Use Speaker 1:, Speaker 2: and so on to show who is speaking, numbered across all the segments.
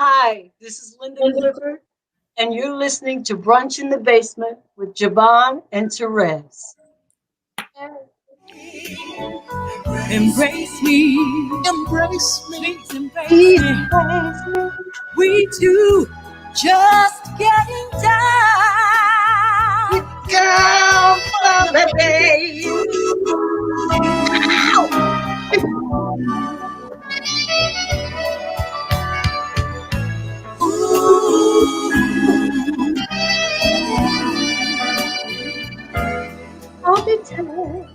Speaker 1: Hi, this is Linda Clifford, and you're listening to Brunch in the Basement with JaVonne and Terez.
Speaker 2: Embrace me,
Speaker 3: Embrace me.
Speaker 2: please embrace
Speaker 1: Please
Speaker 2: me.
Speaker 1: embrace me.
Speaker 2: We two just getting down.
Speaker 1: Down for the day. All the time.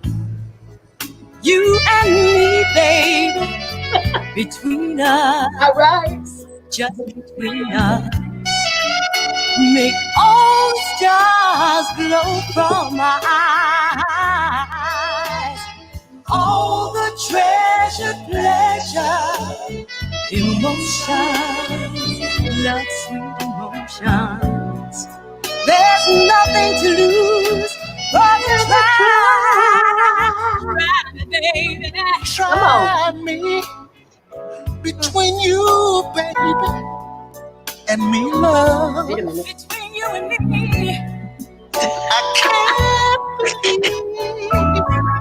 Speaker 2: You and me, baby, between us,
Speaker 1: All right.
Speaker 2: just between us. Make all the stars glow from my eyes. All the treasure, pleasure, emotions, love, sweet emotions. There's nothing to lose but to try. Try, baby.
Speaker 3: Try me between you, baby, and me, love.
Speaker 1: Wait a minute.
Speaker 2: Between you and me,
Speaker 3: I can't believe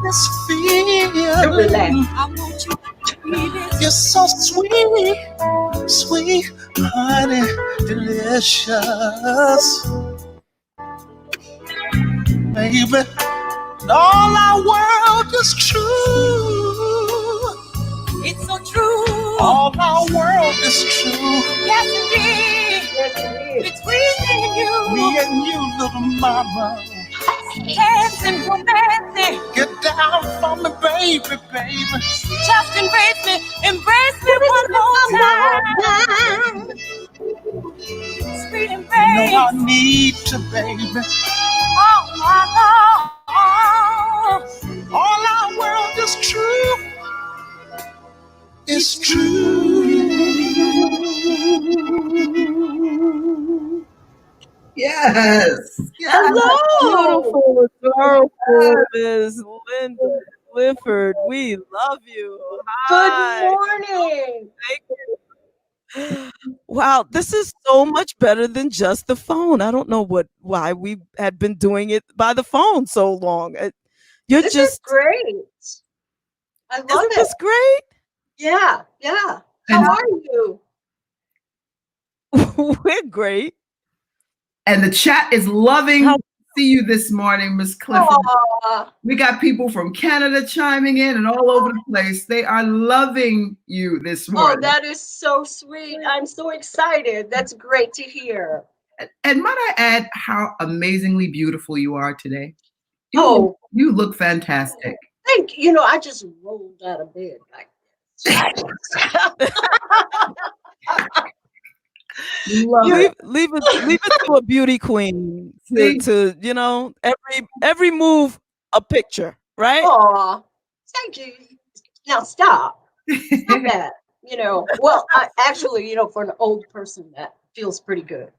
Speaker 3: this feeling.
Speaker 1: Don't relax.
Speaker 2: I want you to feel it.
Speaker 3: You're so sweet, sweet, honey, delicious, baby. All our world is true.
Speaker 2: It's so true.
Speaker 3: All our world is true.
Speaker 2: Yes, indeed.
Speaker 1: Yes, it is.
Speaker 2: Between
Speaker 3: Me
Speaker 2: you,
Speaker 3: and you, little mama.
Speaker 2: dancing, romancing.
Speaker 3: Get down for me, baby, baby.
Speaker 2: Just embrace me one more time. Sweet
Speaker 3: You know I
Speaker 2: embrace.
Speaker 3: need to, baby.
Speaker 2: Oh my Lord.
Speaker 3: All our world is true. It's true.
Speaker 4: Yes.
Speaker 1: Hello.
Speaker 5: Beautiful, adorable Miss Linda Clifford. We love you.
Speaker 1: Good
Speaker 5: Hi.
Speaker 1: morning.
Speaker 5: Thank you. Wow, this is so much better than just the phone. I don't know why we had been doing it by the phone so long. You're
Speaker 1: This is
Speaker 5: just,
Speaker 1: great. I love
Speaker 5: isn't
Speaker 1: it.
Speaker 5: this great?
Speaker 1: Yeah, yeah.
Speaker 4: And,
Speaker 1: How are you?
Speaker 5: We're great.
Speaker 4: and the chat is loving
Speaker 5: How-
Speaker 4: to see you this morning, Miss Clifford.
Speaker 1: Aw,
Speaker 4: We got people from Canada chiming in and all over the place. They are loving you this
Speaker 1: oh,
Speaker 4: morning.
Speaker 1: that is so sweet. I'm so excited. That's great to hear.
Speaker 4: And might I add how amazingly beautiful you are today?
Speaker 1: Oh,
Speaker 4: You look fantastic.
Speaker 1: thank you. You know, I just rolled out of bed like this.
Speaker 4: Love
Speaker 1: You-
Speaker 4: it.
Speaker 5: leave it to a beauty queen
Speaker 4: See?
Speaker 5: to every move a picture, right?
Speaker 1: Aw, thank you. Now stop. Stop that. You know, well, actually, you know, for an old person, that feels pretty good.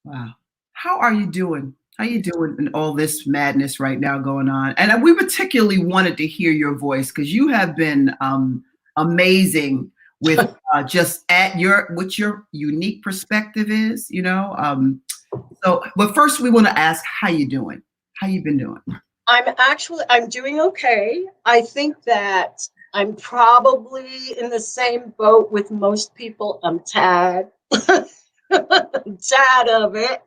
Speaker 4: Wow. How are you doing? How you doing in all this madness right now going on? And we particularly wanted to hear your voice because you have been amazing with just at what your unique perspective is, you know. But first we want to ask how you doing? How you been doing?
Speaker 1: I'm doing okay. I think that I'm probably in the same boat with most people. I'm tired. I'm tired of it.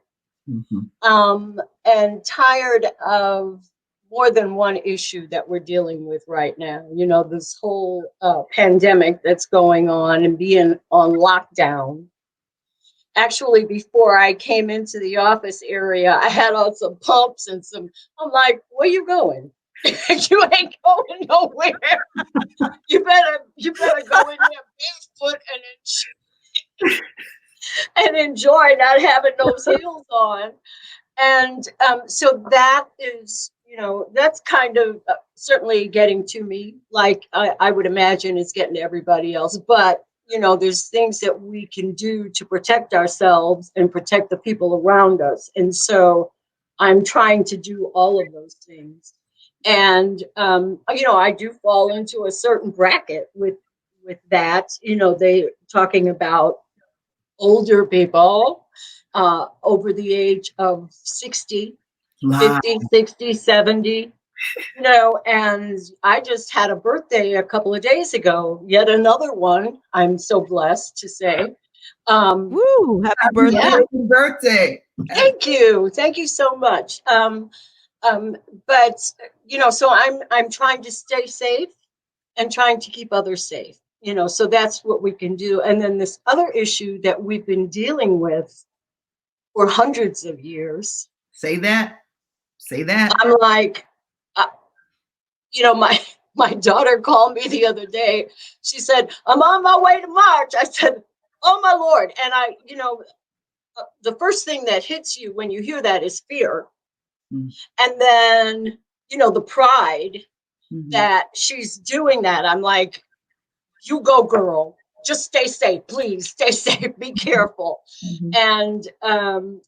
Speaker 1: And tired of more than one issue that we're dealing with right now. You know, this whole pandemic that's going on and being on lockdown. Actually, before I came into the office area, I had on some pumps and I'm like, where you going? You ain't going nowhere. You better go in there barefoot and enjoy not having those heels on. And so that is, you know, that's kind of certainly getting to me, like I would imagine it's getting to everybody else. But, you know, there's things that we can do to protect ourselves and protect the people around us. And so I'm trying to do all of those things. And, you know, I do fall into a certain bracket with that, you know, they talking about older people over the age of 60,
Speaker 4: Wow.
Speaker 1: 50, 60, 70. And I just had a birthday a couple of days ago, yet another one, I'm so blessed to say.
Speaker 5: Woo! Happy
Speaker 4: Happy
Speaker 5: birthday!
Speaker 4: birthday.
Speaker 1: Thank you. Thank you so much. But so I'm trying to stay safe and trying to keep others safe. So that's what we can do. And then this other issue that we've been dealing with for hundreds of years.
Speaker 4: Say that. Say that.
Speaker 1: I'm like, uh, my daughter called me the other day. She said, "I'm on my way to March." I said, "Oh my Lord!" And the first thing that hits you when you hear that is fear. And then, the pride that she's doing that. I'm like, you go, girl. Just stay safe, please. Stay safe. Be careful. And, and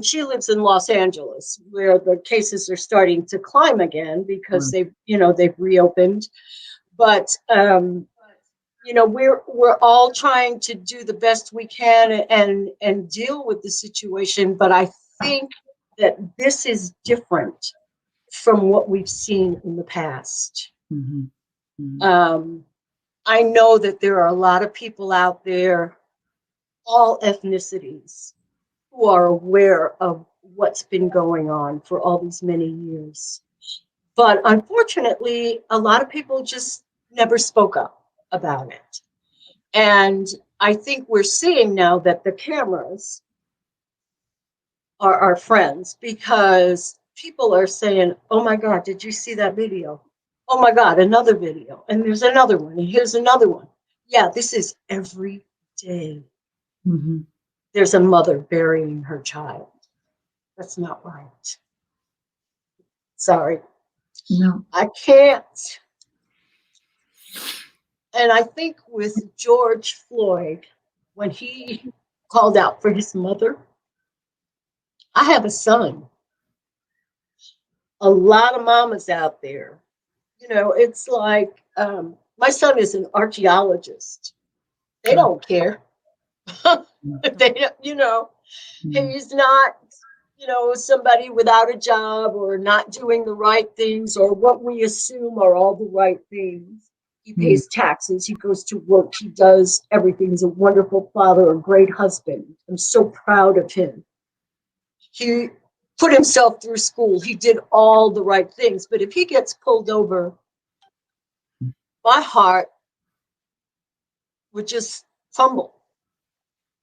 Speaker 1: she lives in Los Angeles, where the cases are starting to climb again because they've reopened. But, we're all trying to do the best we can and deal with the situation. But I think that this is different from what we've seen in the past. I know that there are a lot of people out there, all ethnicities, who are aware of what's been going on for all these many years. But unfortunately, a lot of people just never spoke up about it. And I think we're seeing now that the cameras are our friends, because people are saying, "Oh my God, did you see that video? Oh my God, another video. And there's another one. And here's another one." Yeah, this is every day. There's a mother burying her child. That's not right. Sorry.
Speaker 4: No.
Speaker 1: I can't. And I think with George Floyd, when he called out for his mother, I have a son. A lot of mamas out there. It's like my son is an archaeologist. They don't care. He's not, somebody without a job or not doing the right things or what we assume are all the right things. He pays taxes. He goes to work. He does everything. He's a wonderful father, a great husband. I'm so proud of him. He put himself through school. He did all the right things. But if he gets pulled over, my heart would just crumble.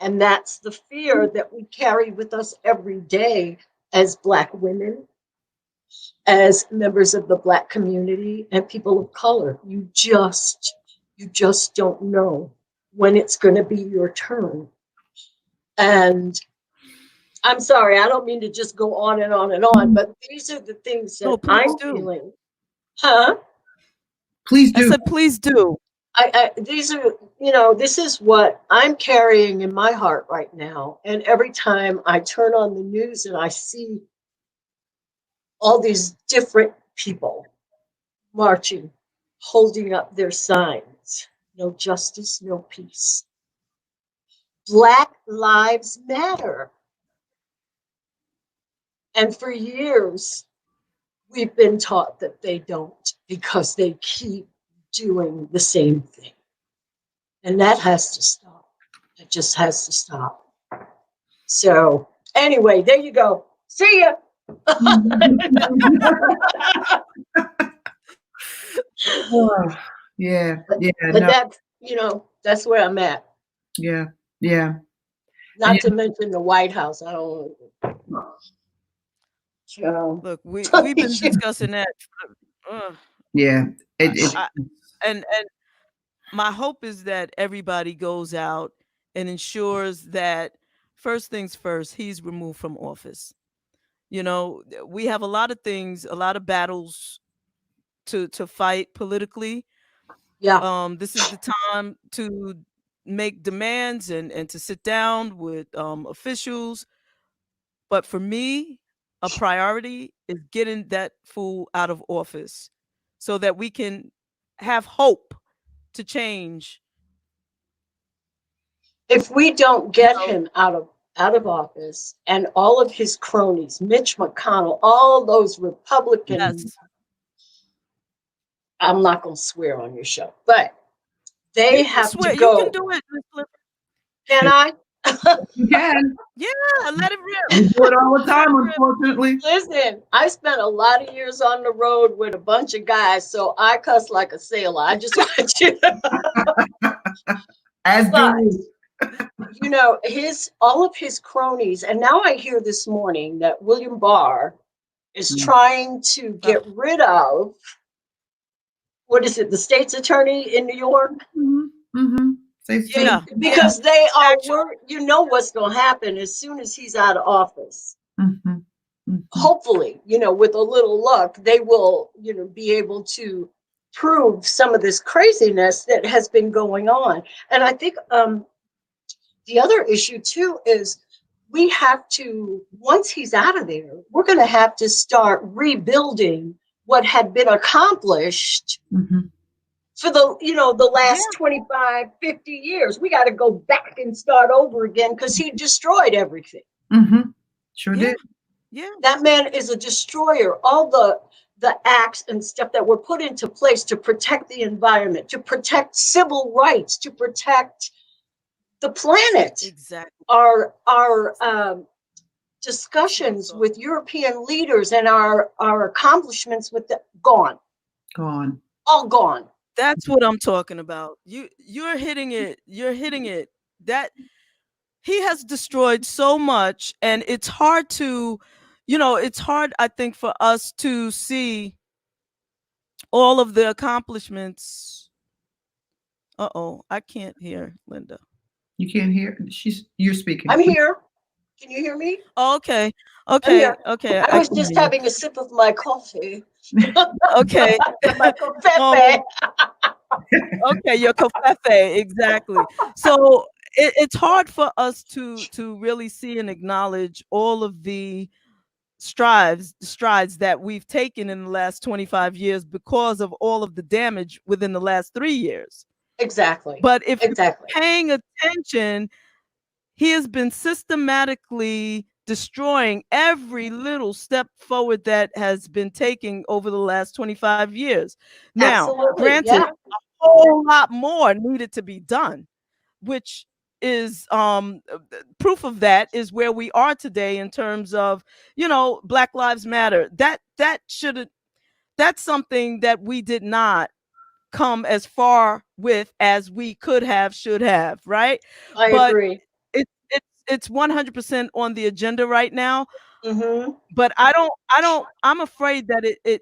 Speaker 1: And that's the fear that we carry with us every day as Black women, as members of the Black community, and people of color. You just don't know when it's going to be your turn. And I'm sorry, I don't mean to just go on and on and on, but these are the things that I'm feeling. Huh?
Speaker 4: Please do.
Speaker 5: I said, please do.
Speaker 1: These are, this is what I'm carrying in my heart right now. And every time I turn on the news and I see all these different people marching, holding up their signs, no justice, no peace. Black lives matter. And for years, we've been taught that they don't, because they keep doing the same thing. And that has to stop. It just has to stop. So anyway, there you go. See ya.
Speaker 4: Yeah.
Speaker 1: But that's, that's where I'm at.
Speaker 4: Yeah.
Speaker 1: Not to mention the White House. I don't know.
Speaker 5: Look, we've been discussing that.
Speaker 4: Yeah.
Speaker 5: And my hope is that everybody goes out and ensures that, first things first, he's removed from office. We have a lot of things, a lot of battles to fight politically.
Speaker 1: Yeah.
Speaker 5: This is the time to make demands and to sit down with officials. But for me, a priority is getting that fool out of office so that we can have hope to change
Speaker 1: If we don't get him out of office and all of his cronies, Mitch McConnell, all those Republicans,
Speaker 5: Yes.
Speaker 1: I'm not going to swear on your show, but they
Speaker 5: You can
Speaker 1: have to
Speaker 5: swear. You can
Speaker 1: go.
Speaker 5: do it, Miss Clifford.
Speaker 1: Can I?
Speaker 4: You can.
Speaker 5: Yeah, let it rip.
Speaker 4: We do it all the time,
Speaker 5: Let it rip.
Speaker 4: unfortunately.
Speaker 1: Listen, I spent a lot of years on the road with a bunch of guys, so I cuss like a sailor. I just want you to.
Speaker 4: As
Speaker 1: But,
Speaker 4: do
Speaker 1: you know, all of his cronies, and now I hear this morning that William Barr is trying to get rid of, what is it, the state's attorney in New York?
Speaker 5: Yeah.
Speaker 1: Because they are worried, you know what's going to happen as soon as he's out of office. Hopefully, you know, with a little luck, they will, you know, be able to prove some of this craziness that has been going on. And I think the other issue too is we have to, once he's out of there, we're going to have to start rebuilding what had been accomplished for the, you know, the last 25, 50 years. We got to go back and start over again because he destroyed everything.
Speaker 4: Sure did.
Speaker 5: Yeah.
Speaker 1: That man is a destroyer. All the acts and stuff that were put into place to protect the environment, to protect civil rights, to protect the planet.
Speaker 5: Exactly.
Speaker 1: Our discussions with European leaders and our accomplishments with the gone. All gone.
Speaker 5: That's what I'm talking about. You're hitting it. You're hitting it. That he has destroyed so much, and it's hard to, you know, it's hard, I think, for us to see all of the accomplishments. Uh-oh, I can't hear Linda.
Speaker 4: You can't hear? You're speaking.
Speaker 1: I'm here. Can you hear me?
Speaker 5: Oh, okay. Okay. Okay.
Speaker 1: I was just having a sip of my coffee.
Speaker 5: Okay.
Speaker 1: My coffee.
Speaker 5: Okay, your coffee, exactly. So it's hard for us to really see and acknowledge all of the strides that we've taken in the last 25 years because of all of the damage within the last 3 years.
Speaker 1: Exactly.
Speaker 5: But if you're paying attention, he has been systematically destroying every little step forward that has been taken over the last 25 years. Now, granted, a whole lot more needed to be done, which is proof of that is where we are today in terms of, you know, Black Lives Matter. That's something that we did not come as far with as we could have, should have, right?
Speaker 1: I agree.
Speaker 5: It's 100% on the agenda right now. But I'm afraid that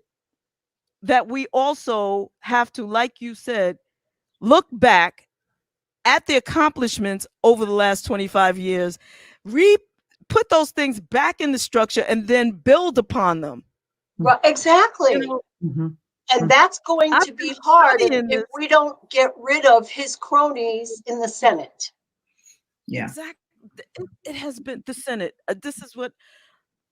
Speaker 5: that we also have to, like you said, look back at the accomplishments over the last 25 years, put those things back in the structure and then build upon them.
Speaker 1: Right, exactly. You know, and that's going to be hard if we don't get rid of his cronies in the Senate.
Speaker 5: Yeah. Exactly. It has been the Senate. This is what,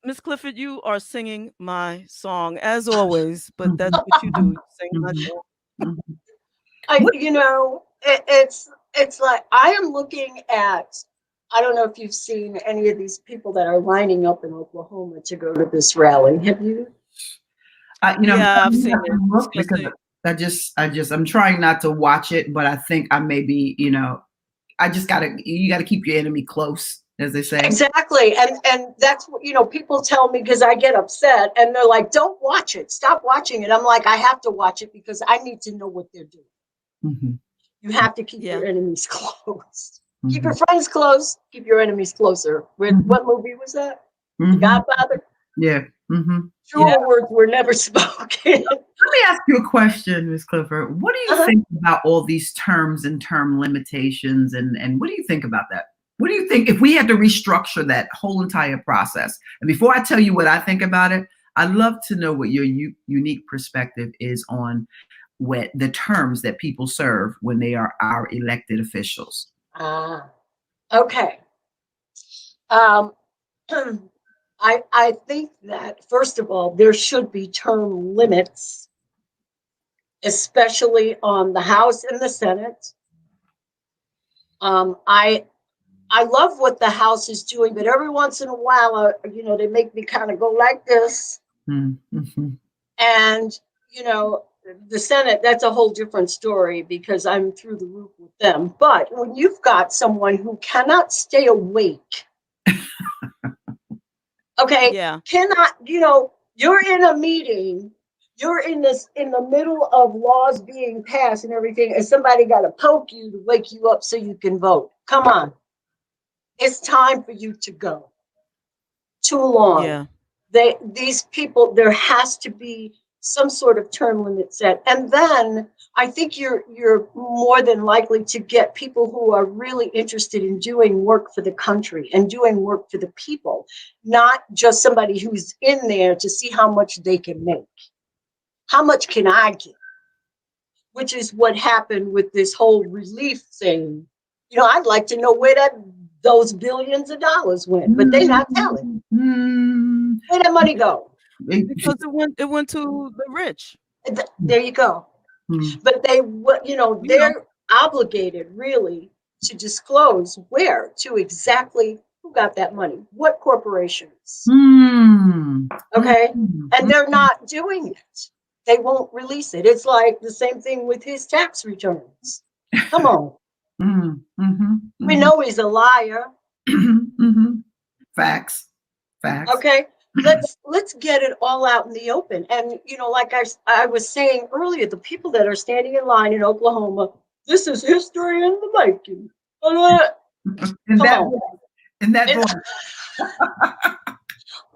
Speaker 5: Miss Clifford, you are singing my song as always, but that's what you do. You sing my song.
Speaker 1: You know, it's like I am looking at, I don't know if you've seen any of these people that are lining up in Oklahoma to go to this rally. Have you?
Speaker 4: You know,
Speaker 5: yeah, I've seen it.
Speaker 4: Because I'm trying not to watch it, but I think I may be, you know, you gotta keep your enemy close, as they say.
Speaker 1: Exactly. And that's what, you know, people tell me because I get upset and they're like, don't watch it. Stop watching it. I'm like, I have to watch it because I need to know what they're doing. You have to keep your enemies close. Keep your friends close. Keep your enemies closer. What movie was that? The Godfather?
Speaker 4: Yeah.
Speaker 1: Truer words were never spoken.
Speaker 4: Let me ask you a question, Ms. Clifford. What do you think about all these terms and term limitations, and what do you think about that? What do you think if we had to restructure that whole entire process? And before I tell you what I think about it, I'd love to know what your unique perspective is on what the terms that people serve when they are our elected officials.
Speaker 1: Okay. I think that, first of all, there should be term limits, especially on the House and the Senate. I love what the House is doing, but every once in a while, they make me kind of go like this.
Speaker 4: Mm-hmm.
Speaker 1: And, the Senate, that's a whole different story because I'm through the roof with them. But when you've got someone who cannot stay awake, okay,
Speaker 5: Yeah.
Speaker 1: cannot, you're in a meeting, you're in the middle of laws being passed and everything, and somebody got to poke you to wake you up so you can vote. Come on. It's time for you to go. Too long.
Speaker 5: Yeah.
Speaker 1: These people, there has to be some sort of term limit set. And then I think you're more than likely to get people who are really interested in doing work for the country and doing work for the people, not just somebody who's in there to see how much they can make. How much can I get? Which is what happened with this whole relief thing. I'd like to know where those billions of dollars went, but they're not telling. Where'd that money go?
Speaker 5: Because it went to the rich.
Speaker 1: There you go. But they're obligated really to disclose where to exactly who got that money, what corporations. Okay. And they're not doing it. They won't release it. It's like the same thing with his tax returns. Come on. We know he's a liar.
Speaker 4: Facts.
Speaker 1: Okay. Let's get it all out in the open. And like I was saying earlier, the people that are standing in line in Oklahoma, this is history in the making.
Speaker 4: In that voice.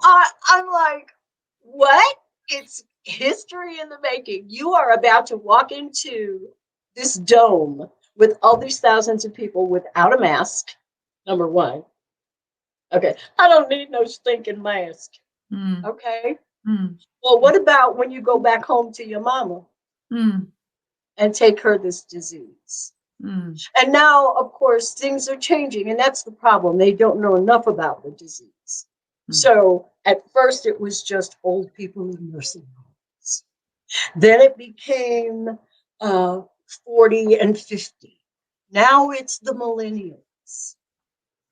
Speaker 1: I'm like, what? It's history in the making. You are about to walk into this dome with all these thousands of people without a mask. Number one. Okay. I don't need no stinking mask. Okay. Well, what about when you go back home to your mama and take her this disease? And now, of course, things are changing, and that's the problem. They don't know enough about the disease. So at first it was just old people in nursing homes. Then it became 40 and 50. Now it's the millennials.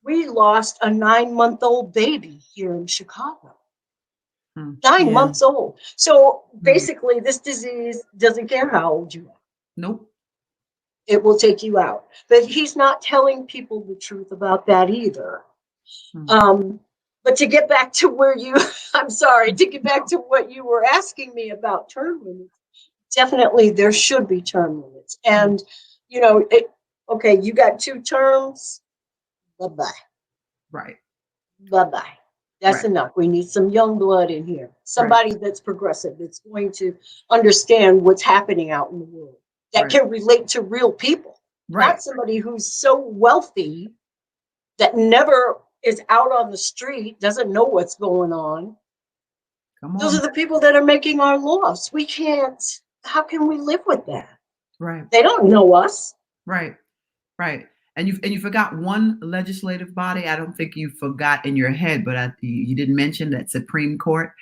Speaker 1: We lost a 9-month-old baby here in Chicago. 9 months old. So basically, this disease doesn't care how old you are.
Speaker 4: Nope.
Speaker 1: It will take you out. But he's not telling people the truth about that either. But to get back to to get back to what you were asking me about term limits, definitely there should be term limits. And, okay, you got 2 terms, bye-bye.
Speaker 4: Right.
Speaker 1: Bye-bye. That's enough. We need some young blood in here. Somebody that's progressive, that's going to understand what's happening out in the world, that can relate to real people. Not somebody who's so wealthy that never is out on the street, doesn't know what's going on. Those are the people that are making our laws. We can't, how can we live with that?
Speaker 4: Right.
Speaker 1: They don't know us.
Speaker 4: Right. And you forgot one legislative body. I don't think you forgot in your head, but you didn't mention that Supreme Court.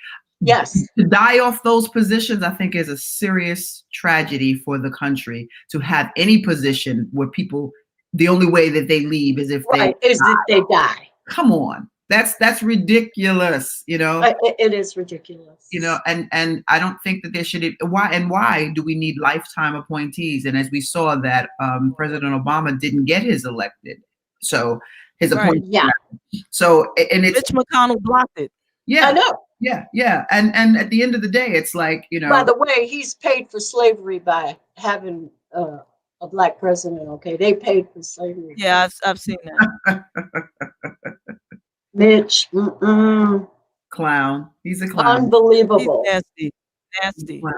Speaker 1: Yes.
Speaker 4: To die off those positions, I think, is a serious tragedy for the country. To have any position where people, the only way that they leave is if they
Speaker 1: die.
Speaker 4: Come on, that's ridiculous.
Speaker 1: It is ridiculous.
Speaker 4: And I don't think that there should. Why do we need lifetime appointees? And as we saw that President Obama didn't get his elected, so his appointment.
Speaker 1: Yeah.
Speaker 4: So and it's
Speaker 5: Mitch McConnell blocked it.
Speaker 4: Yeah,
Speaker 1: I know.
Speaker 4: Yeah. And at the end of the day, it's like
Speaker 1: By the way, he's paid for slavery by having a black president. Okay, they paid for slavery.
Speaker 5: Yeah, I've seen that.
Speaker 1: Mitch,
Speaker 4: clown. He's a clown.
Speaker 1: Unbelievable.
Speaker 5: He's nasty.
Speaker 4: Wow.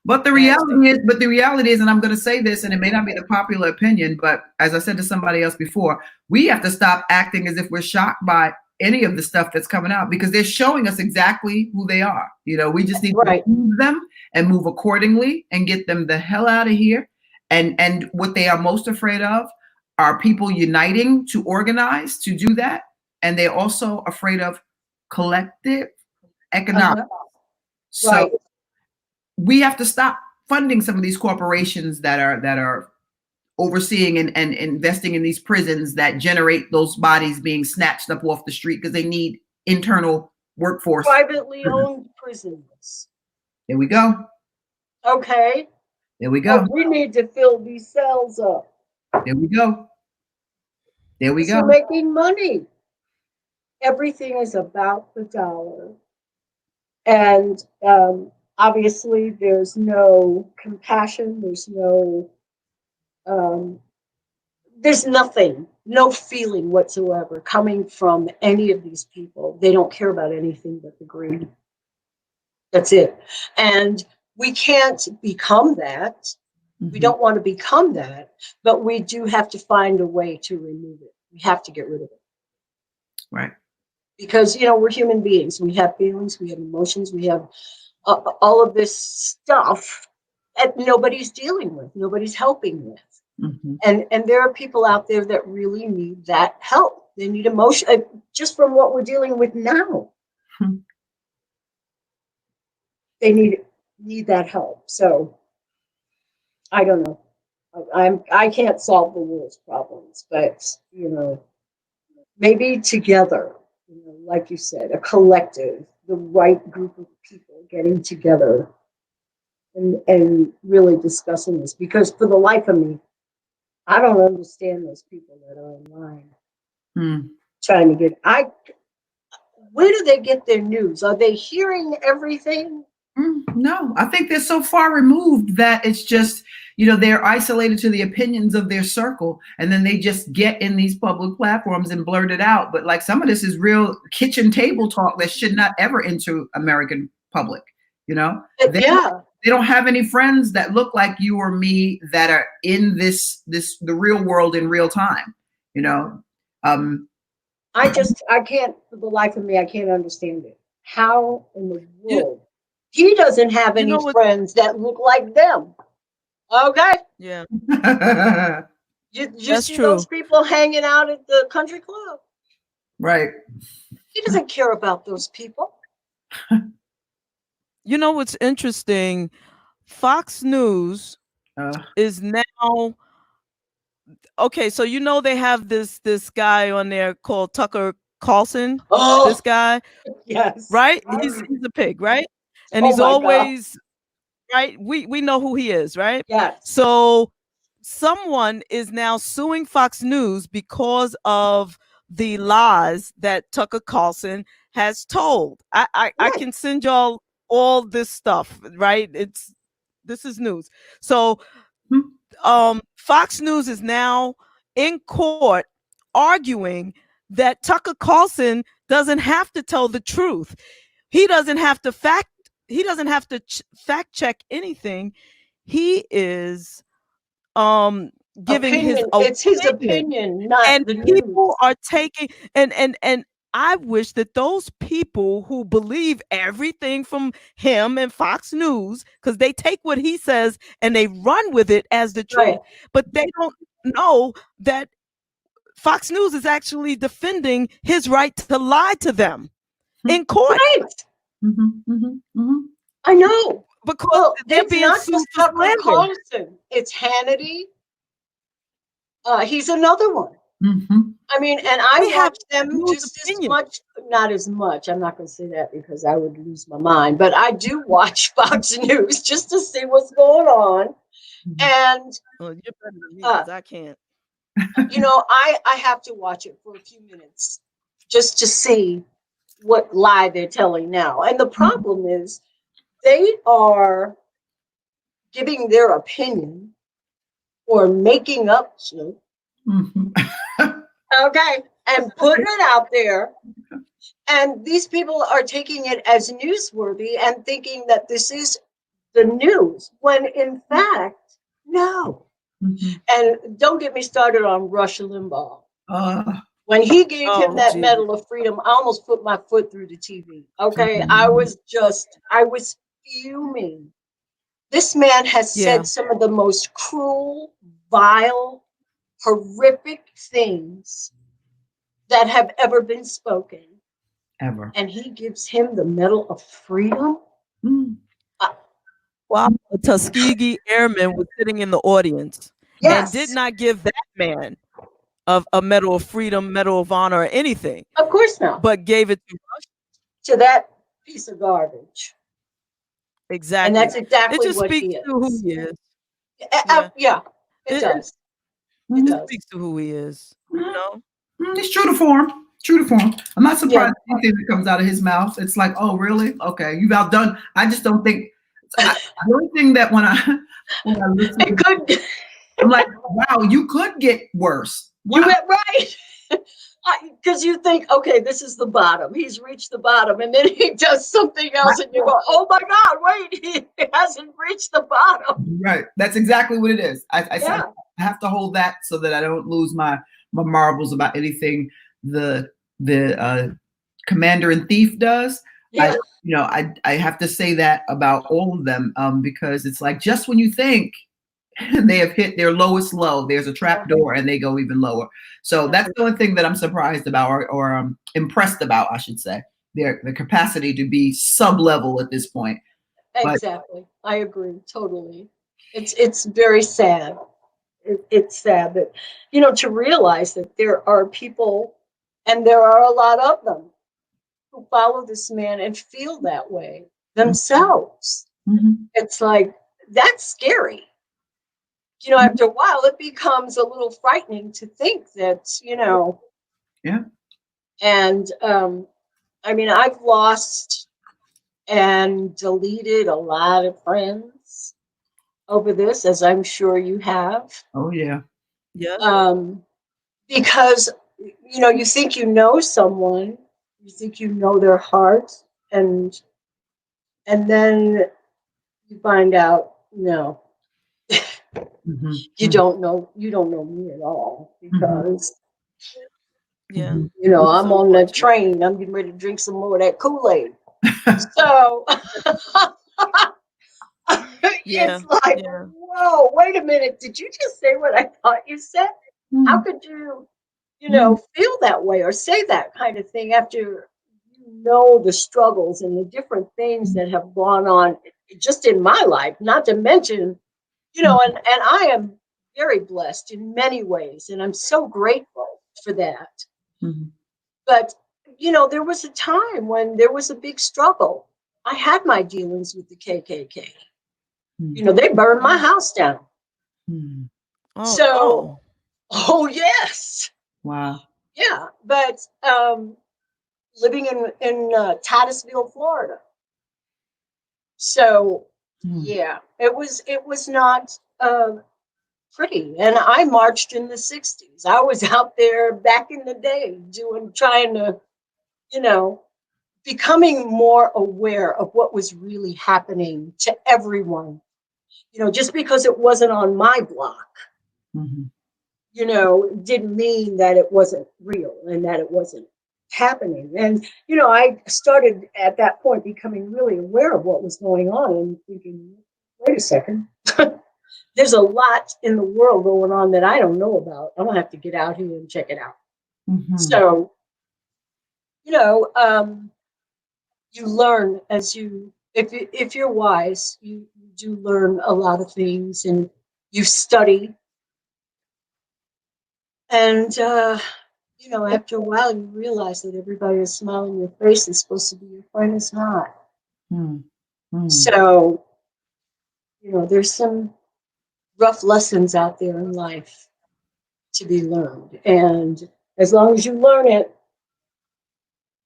Speaker 4: But the reality is, and I'm going to say this, and it may not be the popular opinion, but as I said to somebody else before, we have to stop acting as if we're shocked by any of the stuff that's coming out, because they're showing us exactly who they are. We just need to move them and move accordingly and get them the hell out of here. And what they are most afraid of are people uniting to organize to do that. And they're also afraid of collective economics. So we have to stop funding some of these corporations that are overseeing and investing in these prisons that generate those bodies being snatched up off the street because they need internal workforce.
Speaker 1: Privately owned prisons.
Speaker 4: There we go.
Speaker 1: Okay.
Speaker 4: There we go.
Speaker 1: But we need to fill these cells up.
Speaker 4: There we go. There we go.
Speaker 1: We're making money. Everything is about the dollar. And obviously there's no compassion, there's nothing, no feeling whatsoever coming from any of these people. They don't care about anything but the greed. That's it. And we can't become that. Mm-hmm. We don't want to become that, but we do have to find a way to remove it. We have to get rid of it.
Speaker 4: Right.
Speaker 1: Because, we're human beings. We have feelings, we have emotions, we have all of this stuff that nobody's dealing with, nobody's helping with. Mm-hmm. And there are people out there that really need that help. They need emotion, just from what we're dealing with now. Mm-hmm. They need that help. So I don't know. I can't solve the world's problems, but maybe together, like you said, a collective, the right group of people getting together and really discussing this. Because for the life of me, I don't understand those people that are online trying to get. Where do they get their news? Are they hearing everything?
Speaker 4: No, I think they're so far removed that it's just, they're isolated to the opinions of their circle, and then they just get in these public platforms and blurt it out. But like, some of this is real kitchen table talk that should not ever enter American public. They don't have any friends that look like you or me that are in the real world in real time.
Speaker 1: I can't, for the life of me, I can't understand it. How in the world? He doesn't have any friends that look like them. Okay.
Speaker 5: Yeah.
Speaker 1: you see true. Those people hanging out at the country club.
Speaker 4: Right.
Speaker 1: He doesn't care about those people.
Speaker 5: What's interesting? Fox News is now okay. So they have this guy on there called Tucker Carlson.
Speaker 1: Oh,
Speaker 5: this guy.
Speaker 1: Yes.
Speaker 5: Right. He's a pig, right? And he's always God. Right. We know who he is, right?
Speaker 1: Yes.
Speaker 5: So someone is now suing Fox News because of the lies that Tucker Carlson has told. I can send y'all all this stuff, right? This is news. So Fox News is now in court arguing that Tucker Carlson doesn't have to tell the truth. He doesn't have to fact check anything. He is giving his opinion.
Speaker 1: It's his opinion, not
Speaker 5: and
Speaker 1: the
Speaker 5: people
Speaker 1: news.
Speaker 5: Are taking and I wish that those people who believe everything from him and Fox News, because they take what he says and they run with it as the truth, right. But they don't know that Fox News is actually defending his right to lie to them in court.
Speaker 1: Right. Mm-hmm, mm-hmm, mm-hmm. I know.
Speaker 5: Because they're being
Speaker 1: not
Speaker 5: sued
Speaker 1: just Tucker Carlson. It's Hannity. He's another one. Mm-hmm. I mean, and I watch them just as much, not as much. I'm not going to say that because I would lose my mind, but I do watch Fox News just to see what's going on. And
Speaker 5: you're better than me because I can't.
Speaker 1: I have to watch it for a few minutes just to see what lie they're telling now. And the problem is they are giving their opinion or making up shit. Mm-hmm. Okay. And putting it out there. And these people are taking it as newsworthy and thinking that this is the news, when in fact, no. Mm-hmm. And don't get me started on Rush Limbaugh. When he gave him that Medal of Freedom, I almost put my foot through the TV. Okay. Mm-hmm. I was fuming. This man has said some of the most cruel, vile, horrific things that have ever been spoken.
Speaker 4: Ever.
Speaker 1: And he gives him the Medal of Freedom.
Speaker 5: Wow. A Tuskegee Airman was sitting in the audience. and did
Speaker 1: Yes,
Speaker 5: not give that man a Medal of Freedom, Medal of Honor, or anything,
Speaker 1: of course not.
Speaker 5: but gave it to
Speaker 1: To that piece of garbage. And
Speaker 5: exactly.
Speaker 1: that's
Speaker 5: It
Speaker 1: exactly
Speaker 5: just
Speaker 1: what
Speaker 5: speaks
Speaker 1: he
Speaker 5: to who
Speaker 1: is.
Speaker 5: he is. Yeah,
Speaker 1: Yeah, it
Speaker 5: it
Speaker 1: does. It
Speaker 5: it
Speaker 1: does.
Speaker 5: speaks to who he is. You know.
Speaker 4: It's true to form. True to form. I'm not
Speaker 1: Yeah.
Speaker 4: surprised at anything that comes out of his mouth. It's like, oh, really? Okay, you've outdone. I just don't think. The only thing that when I listen
Speaker 1: It
Speaker 4: to,
Speaker 1: could,
Speaker 4: I'm like, wow, you could get worse.
Speaker 1: you
Speaker 4: Wow.
Speaker 1: went right. Because you think, okay, this is the bottom. He's reached the bottom. And then he does something else, and you go, oh my God, wait, he hasn't reached the bottom.
Speaker 4: Right. That's exactly what it is. I
Speaker 1: Yeah.
Speaker 4: have to hold that so that I don't lose my marbles about anything the commander and thief does.
Speaker 1: Yeah.
Speaker 4: I have to say that about all of them, because it's like just when you think they have hit their lowest low, there's a trap door and they go even lower. So that's the only thing that I'm surprised about, or impressed about, I should say, the capacity to be sub-level at this point. But
Speaker 1: Exactly. I agree totally. It's very sad. It's sad that, to realize that there are people, and there are a lot of them, who follow this man and feel that way themselves.
Speaker 4: mhm,
Speaker 1: It's like, that's scary. After a while, it becomes a little frightening to think that,
Speaker 4: yeah.
Speaker 1: and I mean, I've lost and deleted a lot of friends over this, as I'm sure you have.
Speaker 4: Oh yeah.
Speaker 5: Yeah.
Speaker 1: Because, you think you know someone, you think you know their heart, and then you find out, no,
Speaker 4: Mhm,
Speaker 1: you don't know me at all,
Speaker 4: mhm,
Speaker 1: because
Speaker 5: Yeah.
Speaker 4: mhm.
Speaker 5: It's
Speaker 1: I'm on the
Speaker 5: unfortunate.
Speaker 1: train. I'm getting ready to drink some more of that Kool-Aid. So
Speaker 5: Yeah.
Speaker 1: it's like,
Speaker 5: Yeah.
Speaker 1: whoa, wait a minute. Did you just say what I thought you said? How
Speaker 4: Mhm,
Speaker 1: could you,
Speaker 4: mhm,
Speaker 1: feel that way or say that kind of thing after the struggles and the different things that have gone on just in my life, not to mention, and I am very blessed in many ways, and I'm so grateful for that.
Speaker 4: mhm,
Speaker 1: But, there was a time when there was a big struggle. I had my dealings with the KKK.
Speaker 4: mhm,
Speaker 1: They burned my
Speaker 5: Mm.
Speaker 1: house down.
Speaker 4: mhm.
Speaker 5: Oh
Speaker 1: So,
Speaker 5: no.
Speaker 1: oh, yes.
Speaker 4: Wow.
Speaker 1: Yeah. But living in Titusville, Florida. So,
Speaker 4: Mhm,
Speaker 1: yeah, it was not pretty. And I marched in the 60s. I was out there back in the day trying to, you know, becoming more aware of what was really happening to everyone. Just because it wasn't on my block,
Speaker 4: mhm,
Speaker 1: didn't mean that it wasn't real and that it wasn't happening. And, I started at that point becoming really aware of what was going on and thinking, wait a second, there's a lot in the world going on that I don't know about. I'm gonna have to get out here and check it out.
Speaker 4: mhm,
Speaker 1: So, you know, um, you learn if you're wise, you do learn a lot of things, and you study, and after a while you realize that everybody who's smiling in your face is supposed to be your friend is not.
Speaker 4: mhm, mhm.
Speaker 1: So, there's some rough lessons out there in life to be learned, and as long as you learn it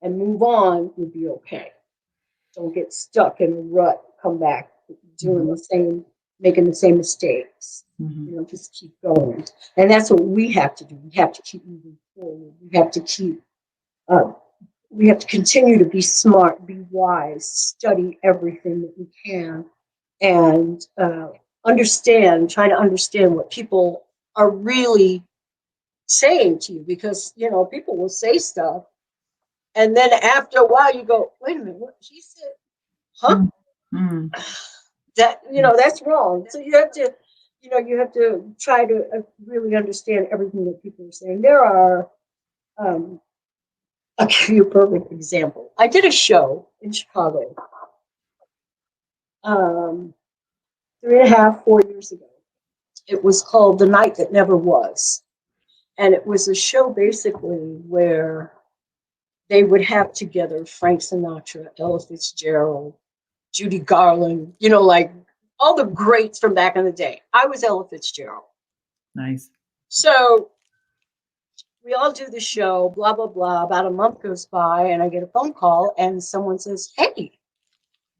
Speaker 1: and move on, you'll be okay. Don't get stuck in a rut, come back doing
Speaker 4: Mhm,
Speaker 1: the same, making the same mistakes.
Speaker 4: mhm,
Speaker 1: Just keep going. And that's what we have to do. We have to keep moving forward. Uh, we have to continue to be smart, be wise, study everything that we can, and trying to understand what people are really saying to you, because, people will say stuff. And then after a while you go, wait a minute, what she said, huh?
Speaker 4: mhm, mhm,
Speaker 1: That's wrong. So you have to try to really understand everything that people are saying. There are, I'll give you a perfect example. I did a show in Chicago, 3.5, 4 years ago, It was called The Night That Never Was. And it was a show basically where they would have together Frank Sinatra, Ella Fitzgerald, Judy Garland, like all the greats from back in the day. I was Ella Fitzgerald.
Speaker 4: Nice.
Speaker 1: So we all do the show, blah, blah, blah. About a month goes by and I get a phone call and someone says, hey,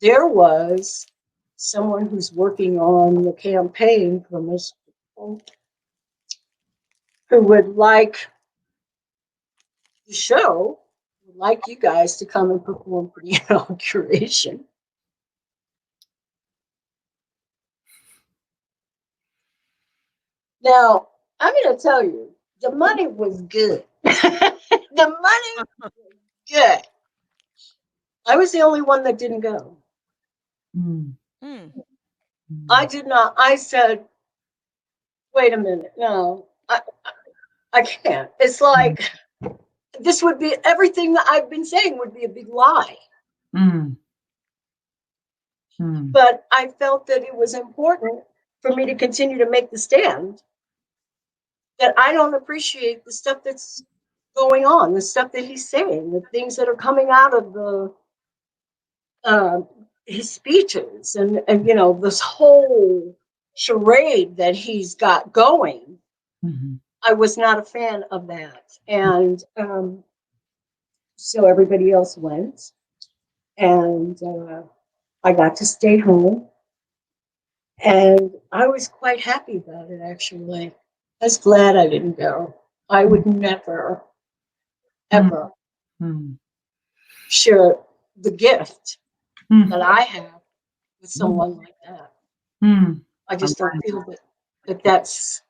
Speaker 1: there was someone who's working on the campaign for Miss who would like the show, would like you guys to come and perform for the inauguration. Now, I'm going to tell you, the money was good. The money was good. I was the only one that didn't go.
Speaker 4: Mm.
Speaker 1: I did not. I said, wait a minute. No, I can't. It's like, this would be, everything that I've been saying would be a big lie.
Speaker 4: Mm.
Speaker 1: But I felt that it was important for me to continue to make the stand that I don't appreciate the stuff that's going on, the stuff that he's saying, the things that are coming out of his speeches and this whole charade that he's got going.
Speaker 4: Mm-hmm.
Speaker 1: I was not a fan of that. And so everybody else went. And I got to stay home. And I was quite happy about it, actually. I was glad I didn't go. I would never, ever share the gift that I have with someone like that. I just don't feel that that's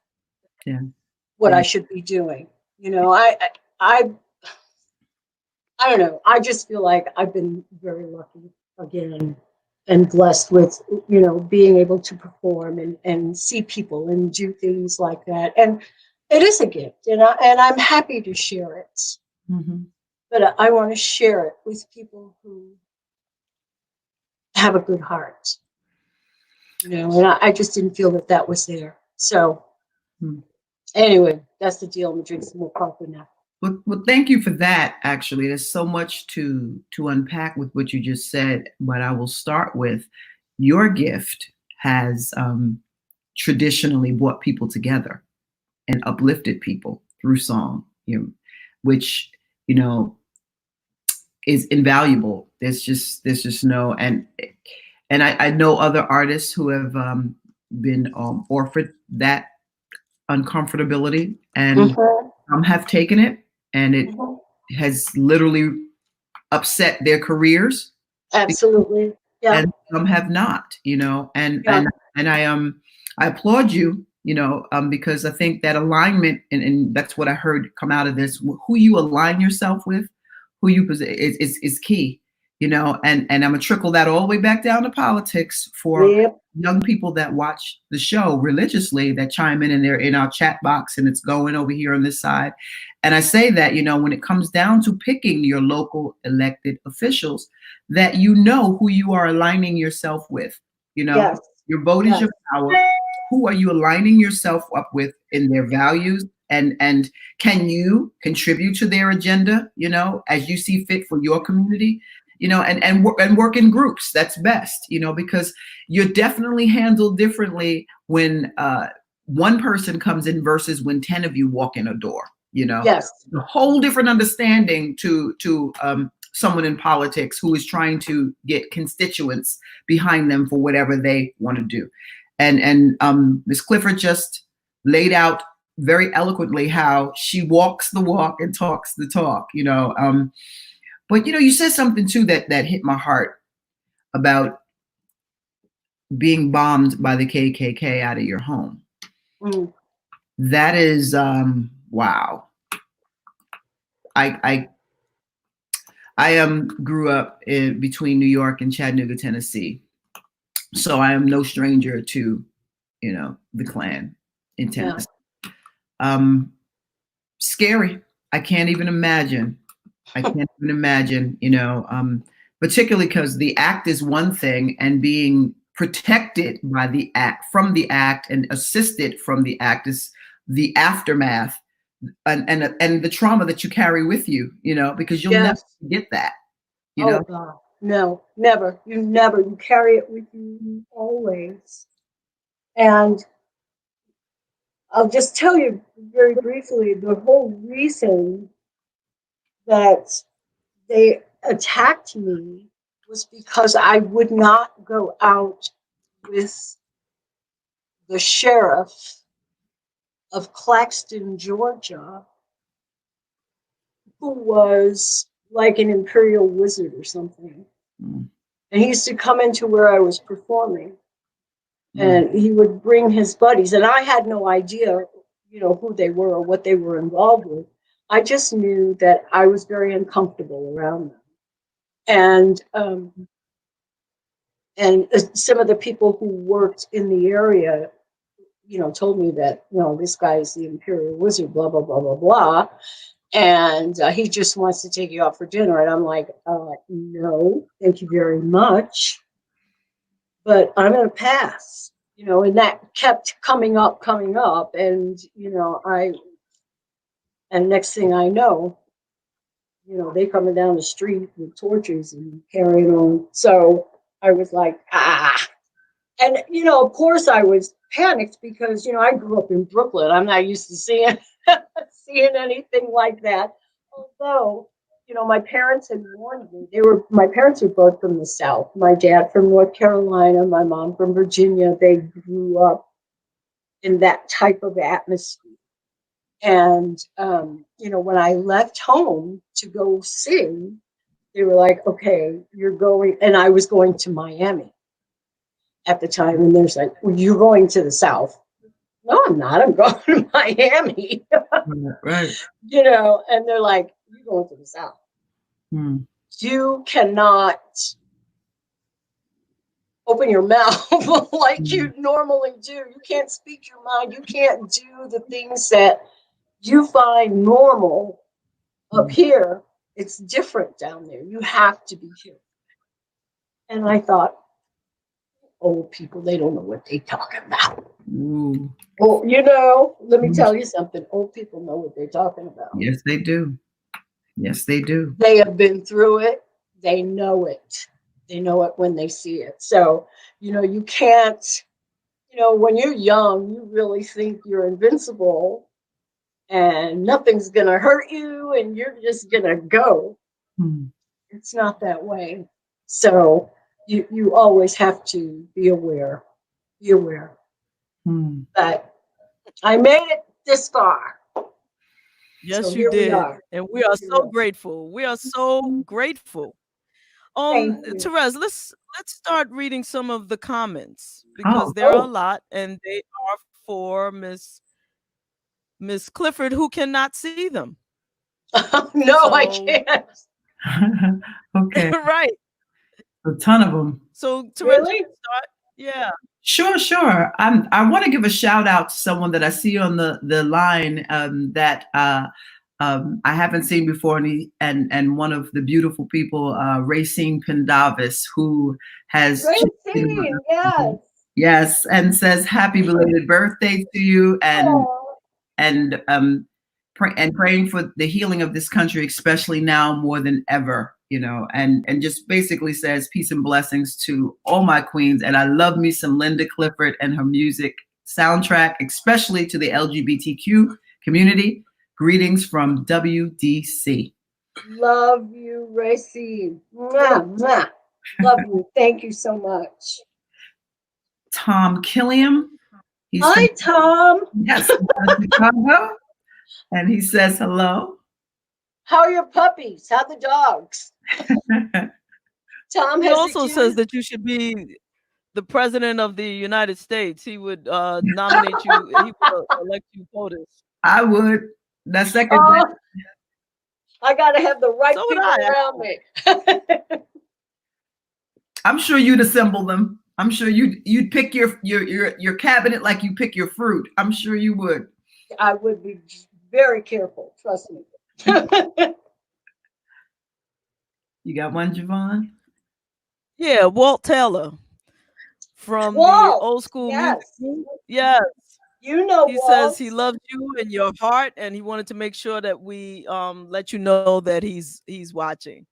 Speaker 1: what I should be doing. I don't know. I just feel like I've been very lucky again and blessed with, being able to perform and see people and do things like that. And it is a gift, and I'm happy to share it. Mm-hmm. But I want to share it with people who have a good heart, and I just didn't feel that was there. So anyway, that's the deal. I'm gonna drink some more coffee now.
Speaker 4: Well, thank you for that. Actually, there's so much to unpack with what you just said, but I will start with your gift has traditionally brought people together and uplifted people through song, which is invaluable. There's just no and I know other artists who have been offered that uncomfortability and have taken it, and it has literally upset their careers.
Speaker 1: Absolutely, yeah.
Speaker 4: And some have not, and I applaud you, because I think that alignment, and that's what I heard come out of this. Who you align yourself with, who you is key, and I'm gonna trickle that all the way back down to politics for young people that watch the show religiously, that chime in and they're in our chat box and it's going over here on this side. And I say that, when it comes down to picking your local elected officials, that who you are aligning yourself with,
Speaker 1: Yes.
Speaker 4: Your vote is your power. Who are you aligning yourself up with in their values? And can you contribute to their agenda, as you see fit for your community, and work in groups? That's best, because you're definitely handled differently when one person comes in versus when 10 of you walk in a door,
Speaker 1: Yes.
Speaker 4: A whole different understanding to someone in politics who is trying to get constituents behind them for whatever they want to do. And Ms. Clifford just laid out very eloquently how she walks the walk and talks the talk, but you said something too that hit my heart about being bombed by the KKK out of your home. That is wow. I grew up between New York and Chattanooga, Tennessee, so I am no stranger to the Klan in Tennessee. Scary. I can't even imagine. Particularly because the act is one thing and being protected by the act, from the act, and assisted from the act is the aftermath and the trauma that you carry with you, because you'll never
Speaker 1: Yes.
Speaker 4: get that,
Speaker 1: Oh God. No, never. You carry it with you always. And I'll just tell you very briefly the whole reason that they attacked me was because I would not go out with the sheriff of Claxton, Georgia, who was like an imperial wizard or something.
Speaker 4: Mm.
Speaker 1: And he used to come into where I was performing, and he would bring his buddies, and I had no idea, who they were or what they were involved with. I just knew that I was very uncomfortable around them. And some of the people who worked in the area, told me that, this guy is the imperial wizard, blah, blah, blah, blah, blah. And he just wants to take you out for dinner. And I'm like, no, thank you very much. But I'm going to pass, and that kept coming up. And, and next thing I know, they coming down the street with torches and carrying on. So I was like, And, of course I was panicked because, I grew up in Brooklyn. I'm not used to seeing anything like that. Although, my parents had warned me. My parents were both from the South. My dad from North Carolina, my mom from Virginia. They grew up in that type of atmosphere. And, when I left home to go sing, they were like, okay, you're going, and I was going to Miami at the time. And there's like, well, you're going to the South. No, I'm not. I'm going to Miami.
Speaker 4: Right.
Speaker 1: And they're like, you're going to the South. You cannot open your mouth like you normally do. You can't speak your mind. You can't do the things that you find normal up here. It's different down there. You have to be here. And I thought, old people, they don't know what they're talking about.
Speaker 4: Ooh.
Speaker 1: Well, let me tell you something. Old people know what they're talking about.
Speaker 4: Yes, they do. Yes, they do.
Speaker 1: They have been through it. They know it. They know it when they see it. So, you can't, when you're young, you really think you're invincible and nothing's going to hurt you and you're just going to go. It's not that way. So you always have to be aware. Be aware. But I made it this far.
Speaker 5: Yes,
Speaker 1: So
Speaker 5: you did. And we are so
Speaker 1: are.
Speaker 5: grateful. We are so grateful.
Speaker 1: Thank you.
Speaker 5: Terez, let's start reading some of the comments because there are a lot, and they are for Miss Clifford, who cannot see them.
Speaker 1: No, I can't.
Speaker 4: Okay.
Speaker 5: Right.
Speaker 4: A ton of them.
Speaker 5: So Terez,
Speaker 1: Really?
Speaker 5: you can start. Yeah.
Speaker 4: Sure. I want to give a shout out to someone that I see on the line that I haven't seen before, and one of the beautiful people, Racine Pendavis, who has
Speaker 1: Racine,
Speaker 4: yes, and says happy belated birthday to you, and praying for the healing of this country, especially now more than ever. And just basically says peace and blessings to all my queens. And I love me some Linda Clifford and her music soundtrack, especially to the LGBTQ community. Greetings from WDC.
Speaker 1: Love you, Racine. Mwah, mwah. Love you. Thank you so much.
Speaker 4: Tom Killiam.
Speaker 1: Hi, Tom.
Speaker 4: Yes, Chicago. And he says hello.
Speaker 1: How are your puppies? How are the dogs? Tom
Speaker 5: He
Speaker 1: has
Speaker 5: also says that you should be the president of the United States. He would nominate you. He would elect you POTUS.
Speaker 4: I would. That's second.
Speaker 1: I got to have the right people around me.
Speaker 4: I'm sure you'd assemble them. I'm sure you'd pick your cabinet like you pick your fruit. I'm sure you would.
Speaker 1: I would be very careful. Trust me.
Speaker 4: You got one, JaVonne?
Speaker 5: Yeah, Walt Taylor from the
Speaker 1: Walt,
Speaker 5: old school music
Speaker 1: yes.
Speaker 5: group. Yes.
Speaker 1: You know
Speaker 5: He says
Speaker 1: Walt.
Speaker 5: he loves you in your heart, and he wanted to make sure that we let you know that he's watching.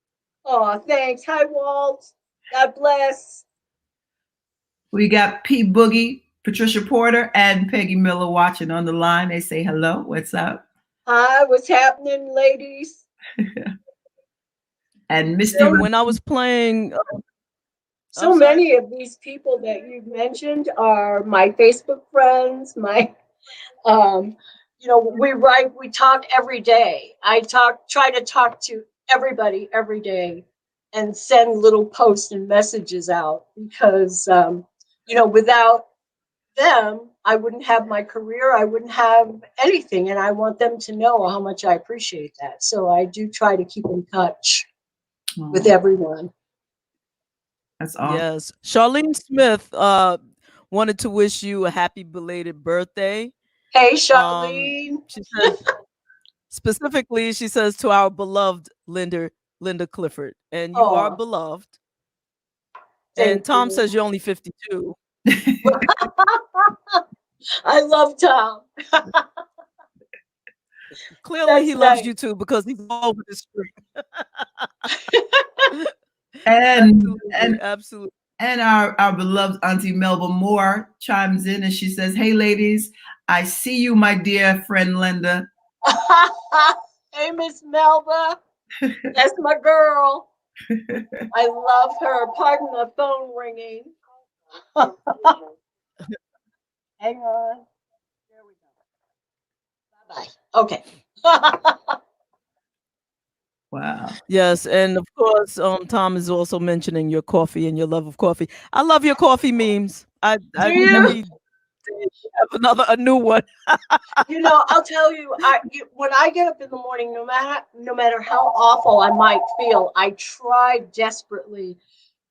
Speaker 1: Oh, thanks. Hi, Walt. God bless.
Speaker 4: We got P Boogie, Patricia Porter, and Peggy Miller watching on the line. They say hello. What's up?
Speaker 1: Hi, what's happening, ladies?
Speaker 4: And Misty.
Speaker 1: So,
Speaker 5: And when I was playing,
Speaker 1: so
Speaker 5: I'm sorry.
Speaker 1: many of these people that you've mentioned are my Facebook friends, my we talk every day. Try to talk to everybody every day and send little posts and messages out because without them I wouldn't have my career, I wouldn't have anything, and I want them to know how much I appreciate that. So I do try to keep in touch with everyone.
Speaker 4: That's awesome.
Speaker 5: Yes. Charlene Smith wanted to wish you a happy belated birthday.
Speaker 1: Hey, Charlene.
Speaker 5: She says specifically, she says to our beloved Linda Clifford, and you are
Speaker 1: Oh,
Speaker 5: beloved.
Speaker 1: thank
Speaker 5: And Tom
Speaker 1: you.
Speaker 5: says you're only 52.
Speaker 1: I love Tom.
Speaker 5: Clearly,
Speaker 1: That's
Speaker 5: he loves
Speaker 1: nice.
Speaker 5: you too because he's all over the street.
Speaker 4: And
Speaker 5: Absolutely.
Speaker 4: And our beloved Auntie Melba Moore chimes in and she says, "Hey, ladies, I see you, my dear friend Linda."
Speaker 1: Hey, Miss Melba. That's my girl. I love her. Pardon the phone ringing. Hang on. There we go. Bye-bye. Okay.
Speaker 4: Wow.
Speaker 5: Yes, and of course, Tom is also mentioning your coffee and your love of coffee. I love your coffee memes. I
Speaker 1: Do you?
Speaker 5: every day have a new one.
Speaker 1: I'll tell you, when I get up in the morning, no matter how awful I might feel, I try desperately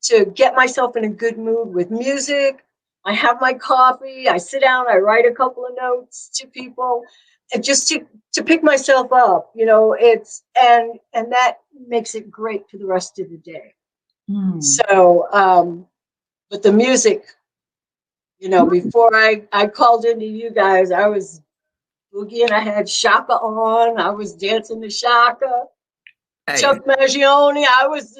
Speaker 1: to get myself in a good mood with music. I have my coffee, I sit down, I write a couple of notes to people, and just to pick myself up. It's and that makes it great for the rest of the day. So, but the music, before I called into you guys, I was boogieing. I had Shaka on. I was dancing to Shaka.
Speaker 4: Hey,
Speaker 1: Chuck Mangione. I was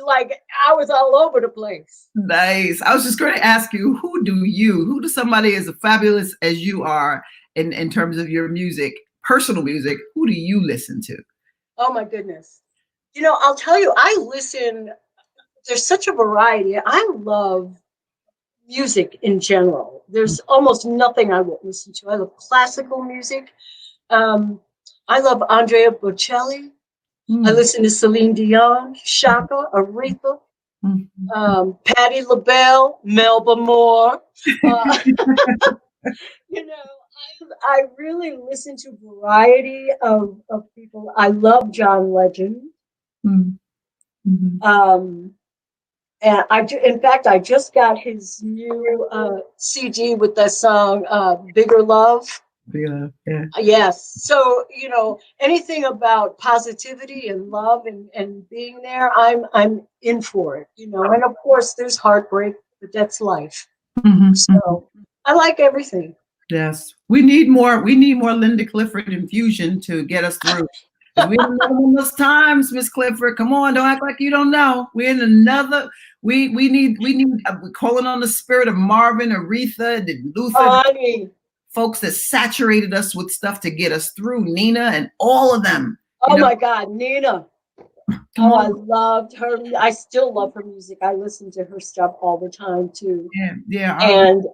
Speaker 1: all over the place.
Speaker 4: nice. I was just going to ask you, who do somebody as fabulous as you are in terms of your music, personal music, who do you listen to?
Speaker 1: Oh my goodness. I'll tell you, there's such a variety. I love music in general. There's almost nothing I won't listen to. I love classical music. I love Andrea Bocelli. I listen to Celine Dion, Shaka, Aretha, Patti LaBelle, Melba Moore. I really listen to a variety of people. I love John Legend. And in fact, I just got his new CD with the song "Bigger Love."
Speaker 4: Yeah.
Speaker 1: Yes. So anything about positivity and love and being there, I'm in for it. And of course, there's heartbreak, but that's life. So I like everything.
Speaker 4: Yes, we need more Linda Clifford infusion to get us through. We don't know those times, Miss Clifford. Come on, don't act like you don't know. We're in another. We need. We're calling on the spirit of Marvin, Aretha, and Luther, folks that saturated us with stuff to get us through. Nina and all of them.
Speaker 1: My God, Nina. I loved her. I still love her music. I listen to her stuff all the time too.
Speaker 4: Yeah.
Speaker 1: And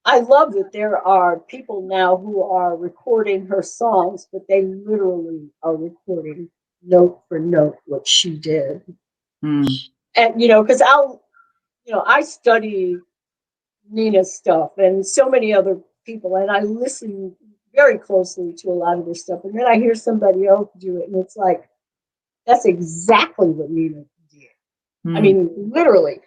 Speaker 1: I love that there are people now who are recording her songs, but they literally are recording note for note what she did. And because I study Nina's stuff and so many other people, and I listen very closely to a lot of their stuff. And then I hear somebody else do it, and it's like, that's exactly what Nina did. I mean, literally.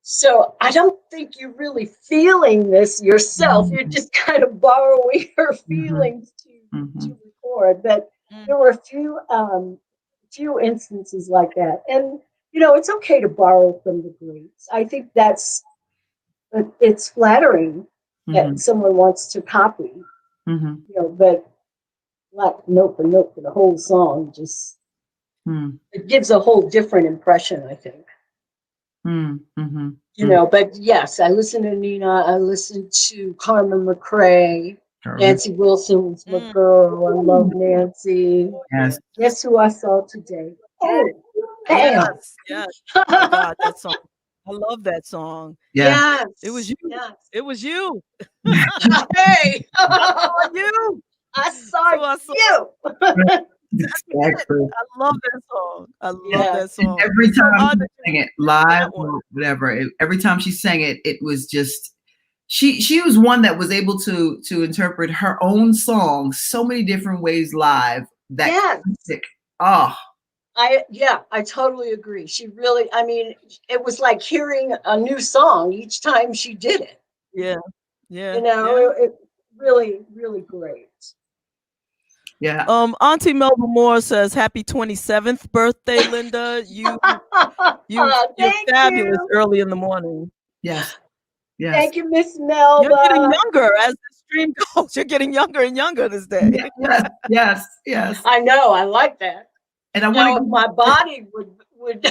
Speaker 1: So I don't think you're really feeling this yourself. You're just kind of borrowing her feelings to record. But there were a few instances like that. And, it's okay to borrow from the greats. I think that's it's flattering that
Speaker 4: Mhm.
Speaker 1: someone wants to copy,
Speaker 4: Mhm.
Speaker 1: but like note for note for the whole song, just
Speaker 4: Mm.
Speaker 1: it gives a whole different impression, I think.
Speaker 4: Mm. Mhm.
Speaker 1: But yes, I listen to Nina, I listen to Carmen McRae,
Speaker 4: Mm.
Speaker 1: Nancy Wilson was my
Speaker 5: Mm.
Speaker 1: girl. I love Nancy.
Speaker 4: Yes.
Speaker 1: Guess who I saw today? Oh, bam.
Speaker 5: Yes, yes. Oh my God, that song. I love that song.
Speaker 4: Yeah.
Speaker 5: It was
Speaker 1: Yes,
Speaker 5: you.
Speaker 1: yes.
Speaker 5: It was you.
Speaker 1: Hey,
Speaker 5: I saw you.
Speaker 1: I saw
Speaker 5: So I saw.
Speaker 1: you.
Speaker 5: That's it.
Speaker 4: Exactly.
Speaker 5: I love that song. I love
Speaker 1: Yeah.
Speaker 5: that
Speaker 4: And
Speaker 5: song.
Speaker 4: every
Speaker 5: It's so
Speaker 4: time
Speaker 5: odd
Speaker 4: she
Speaker 5: that you
Speaker 4: sang it
Speaker 5: picked
Speaker 4: live
Speaker 5: that one.
Speaker 4: or whatever, every time she sang it, it was just she was one that was able to interpret her own song so many different ways live. That
Speaker 1: Yes.
Speaker 4: classic. Oh,
Speaker 1: I totally agree. She really, I mean, it was like hearing a new song each time she did it.
Speaker 5: Yeah,
Speaker 1: You
Speaker 5: yeah,
Speaker 1: know,
Speaker 5: yeah.
Speaker 1: it really, really great.
Speaker 4: yeah.
Speaker 5: Auntie Melba Moore says, "Happy 27th birthday, Linda. You're
Speaker 1: Thank
Speaker 5: fabulous
Speaker 1: you.
Speaker 5: early in the morning.
Speaker 4: Yes. Yes.
Speaker 1: Thank you, Miss
Speaker 5: You're getting
Speaker 1: Melba.
Speaker 5: younger as the stream goes. You're getting younger and younger this day."
Speaker 4: Yes. Yes. Yes.
Speaker 1: I know, I like that.
Speaker 4: And I want
Speaker 1: Now, if
Speaker 4: to
Speaker 1: my body would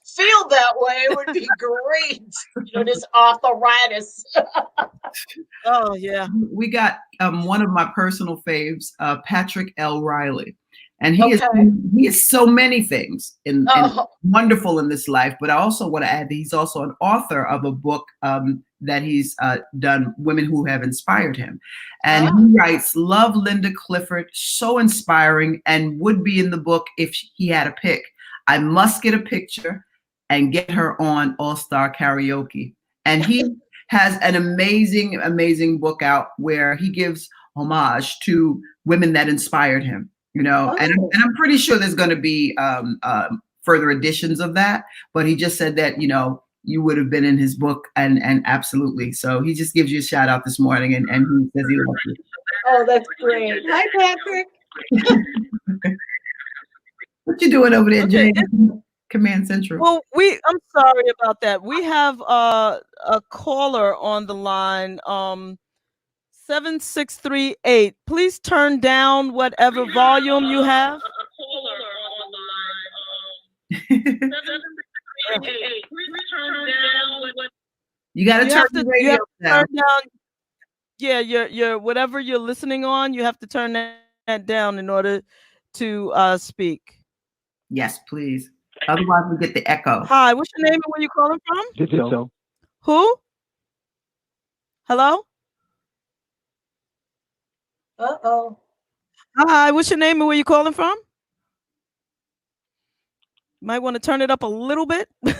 Speaker 1: feel that way, it would be great. This arthritis.
Speaker 5: Oh yeah.
Speaker 4: we got one of my personal faves, Patrick L. Riley, and he
Speaker 1: Okay.
Speaker 4: is so many things in
Speaker 1: Oh,
Speaker 4: wonderful in this life. But I also want to add that he's also an author of a book that he's done, Women Who Have Inspired Him, and he writes, "Love Linda Clifford, so inspiring, and would be in the book if he had a pick. I must get a picture and get her on All Star Karaoke." And he has an amazing, amazing book out where he gives homage to women that inspired him, and I'm pretty sure there's going to be further editions of that, but he just said that, you would have been in his book, and absolutely. So he just gives you a shout out this morning, and he says he loves you.
Speaker 1: oh, that's great. Hi, Patrick.
Speaker 4: What you doing over there,
Speaker 5: Okay.
Speaker 4: Jay? Command Central.
Speaker 5: Well, I'm sorry about that. We have a caller on the line. 7638. Please turn down whatever volume you have.
Speaker 4: You got to turn the
Speaker 5: You
Speaker 4: radio
Speaker 5: have to
Speaker 4: down.
Speaker 5: turn down. Yeah, your whatever you're listening on, you have to turn that down in order to speak.
Speaker 4: Yes, please. Otherwise, we get the echo.
Speaker 5: Hi, what's your name and where you calling from?
Speaker 3: Ditto.
Speaker 5: Who? Hello?
Speaker 1: Uh-oh.
Speaker 5: Hi, what's your name and where you calling from? Might want to turn it up a little bit.
Speaker 3: I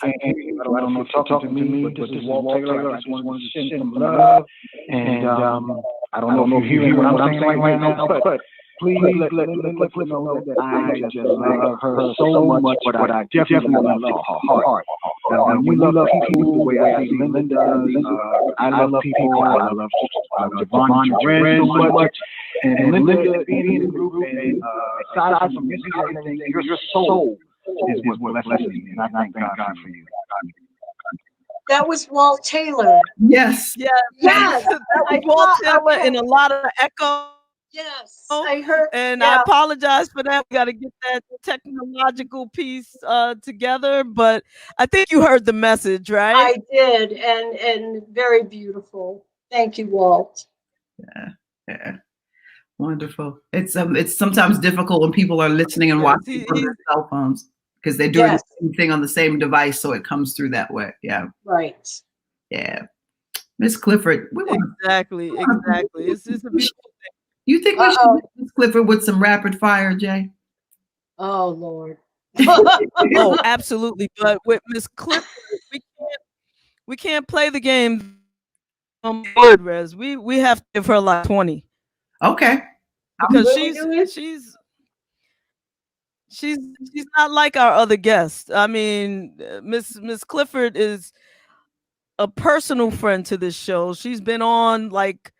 Speaker 3: can't hear you. I don't know if you're talking to me, but this is Walt Taylor. I just wanted to send some love. And I don't know if you're hearing what I'm saying right now, but please let Linda Clifford know that I just love her so much, but I definitely love her heart. We love people the way I see Linda. I love people. I love JaVonne and Terez so much. And Linda being in the group, and aside from music and everything, your soul is what blesses me, and I thank God for you.
Speaker 1: That was Walt Taylor.
Speaker 4: Yes.
Speaker 5: Yeah,
Speaker 1: Yes.
Speaker 5: that was Walt Taylor
Speaker 1: okay.
Speaker 5: in a lot of echo.
Speaker 1: Yes, I heard.
Speaker 5: And
Speaker 1: yeah.
Speaker 5: I apologize for that. We got to get that technological piece together, but I think you heard the message, right?
Speaker 1: I did, and very beautiful. Thank you, Walt.
Speaker 4: Yeah. Wonderful. It's sometimes difficult when people are listening and watching from their cell phones because they're doing the same thing on the same device, so it comes through that way. Yeah.
Speaker 1: Right.
Speaker 4: Yeah. Miss Clifford.
Speaker 5: Exactly. It's a beautiful thing.
Speaker 4: You think we should hit Miss Clifford with some rapid fire, Jay?
Speaker 1: Oh Lord.
Speaker 5: Oh, absolutely. But with Miss Clifford, we can't play the game. Rez. We have to give her like 20.
Speaker 4: Okay.
Speaker 5: Because she's not like our other guests. I mean, Miss Clifford is a personal friend to this show. She's been on like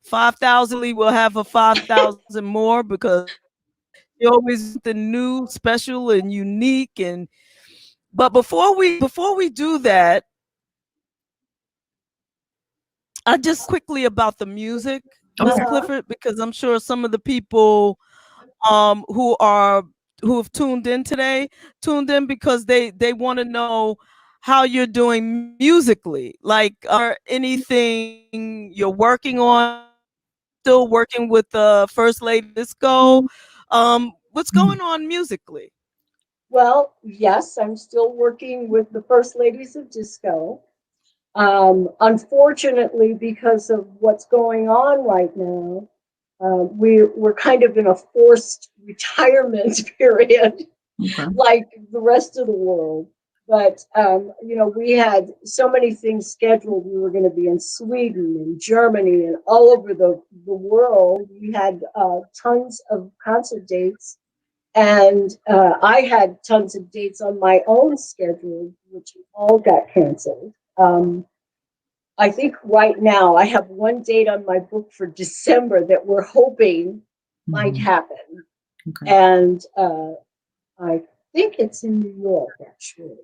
Speaker 5: 5,000. We'll have her 5,000 more because she always the new, special, and unique. But before we do that, I just quickly about the music, Miss
Speaker 4: Okay.
Speaker 5: Clifford, because I'm sure some of the people who have tuned in today tuned in because they want to know how you're doing musically. Like, are anything you're working on? Still working with First Lady Disco? What's going on musically?
Speaker 1: Well, yes, I'm still working with the First Ladies of Disco. Unfortunately, because of what's going on right now, we're kind of in a forced retirement period,
Speaker 4: Okay.
Speaker 1: like the rest of the world. But we had so many things scheduled. We were going to be in Sweden and Germany and all over the world. We had tons of concert dates, and I had tons of dates on my own schedule, which all got canceled. I think right now I have one date on my book for December that we're hoping might happen.
Speaker 4: Okay.
Speaker 1: And I think it's in New York, actually.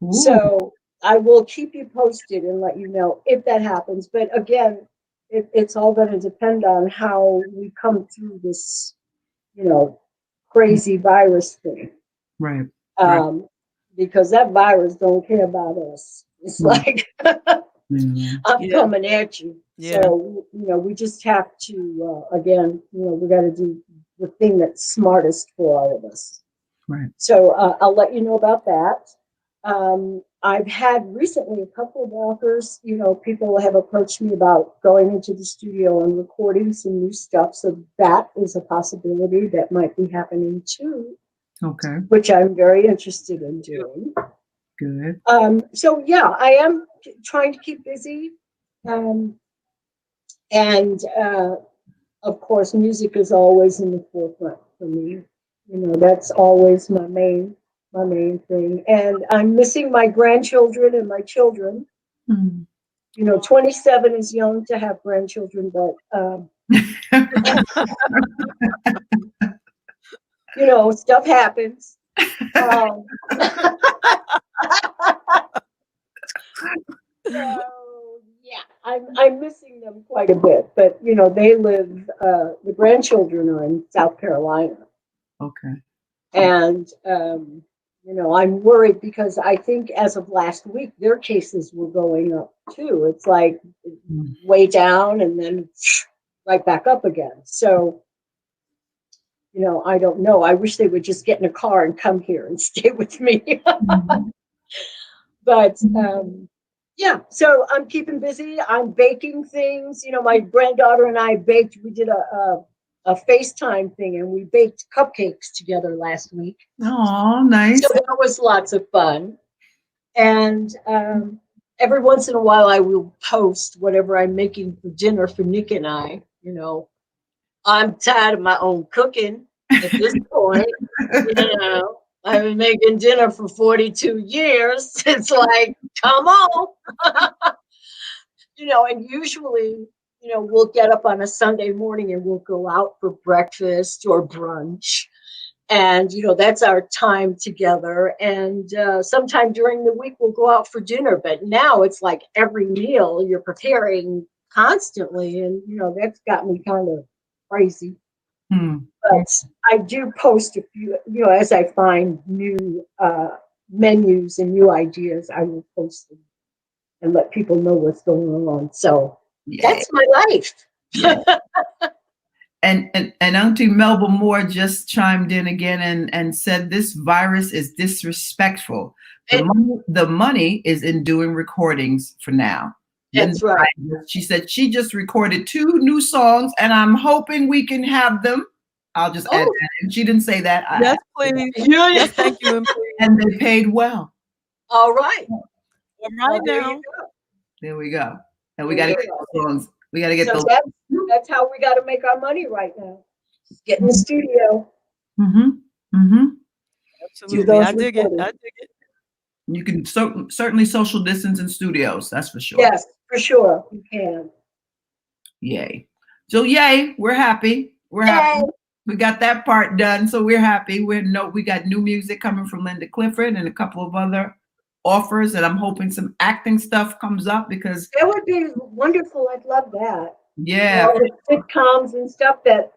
Speaker 4: Ooh.
Speaker 1: So I will keep you posted and let you know if that happens. But again, it's all going to depend on how we come through this, crazy virus thing.
Speaker 4: Right.
Speaker 1: Because that virus don't care about us. It's like I'm coming at you.
Speaker 5: Yeah.
Speaker 1: So we just have to again, we got to do the thing that's smartest for all of us.
Speaker 4: Right.
Speaker 1: So I'll let you know about that. I've had recently a couple of offers. People have approached me about going into the studio and recording some new stuff. So that is a possibility that might be happening too.
Speaker 4: Okay.
Speaker 1: Which I'm very interested in doing.
Speaker 4: Good.
Speaker 1: So yeah, I am trying to keep busy. And of course, music is always in the forefront for me. That's always my main thing. And I'm missing my grandchildren and my children. 27 is young to have grandchildren, but stuff happens. So yeah, I'm missing them quite a bit, but they live. The grandchildren are in South Carolina.
Speaker 4: Okay.
Speaker 1: And I'm worried because I think as of last week, their cases were going up too. It's like way down and then right back up again. So I don't know. I wish they would just get in a car and come here and stay with me. But yeah, so I'm keeping busy. I'm baking things. My granddaughter and I baked. We did a FaceTime thing, and we baked cupcakes together last week.
Speaker 4: Oh, nice.
Speaker 1: So that was lots of fun. And every once in a while, I will post whatever I'm making for dinner for Nick and I. I'm tired of my own cooking at this point. I've been making dinner for 42 years. It's like, come on. And usually, we'll get up on a Sunday morning and we'll go out for breakfast or brunch. And, that's our time together. And sometime during the week, we'll go out for dinner. But now it's like every meal you're preparing constantly. And, that's got me kind of crazy. But I do post a few, as I find new menus and new ideas, I will post them and let people know what's going on. So that's my life.
Speaker 4: And Auntie Melba Moore just chimed in again and said this virus is disrespectful. The money is in doing recordings for now.
Speaker 1: That's right.
Speaker 4: She said she just recorded 2 new songs, and I'm hoping we can have them. I'll just add that in. She didn't say that.
Speaker 5: Yes, please. Yes, thank you.
Speaker 4: And they paid well.
Speaker 1: All right.
Speaker 5: Right now.
Speaker 4: There we go. And we got to get those songs. We got to get those.
Speaker 1: That's how we got to make our money right now. Just get in the studio.
Speaker 5: Absolutely. I dig it.
Speaker 4: You can certainly social distance in studios. That's for sure.
Speaker 1: Yes, for sure. You can.
Speaker 4: Yay. So yay, we're happy. We're happy. We got that part done. So we're happy. We got new music coming from Linda Clifford and a couple of other offers, and I'm hoping some acting stuff comes up because
Speaker 1: That would be wonderful. I'd love that.
Speaker 4: yeah,
Speaker 1: All the sitcoms and stuff that,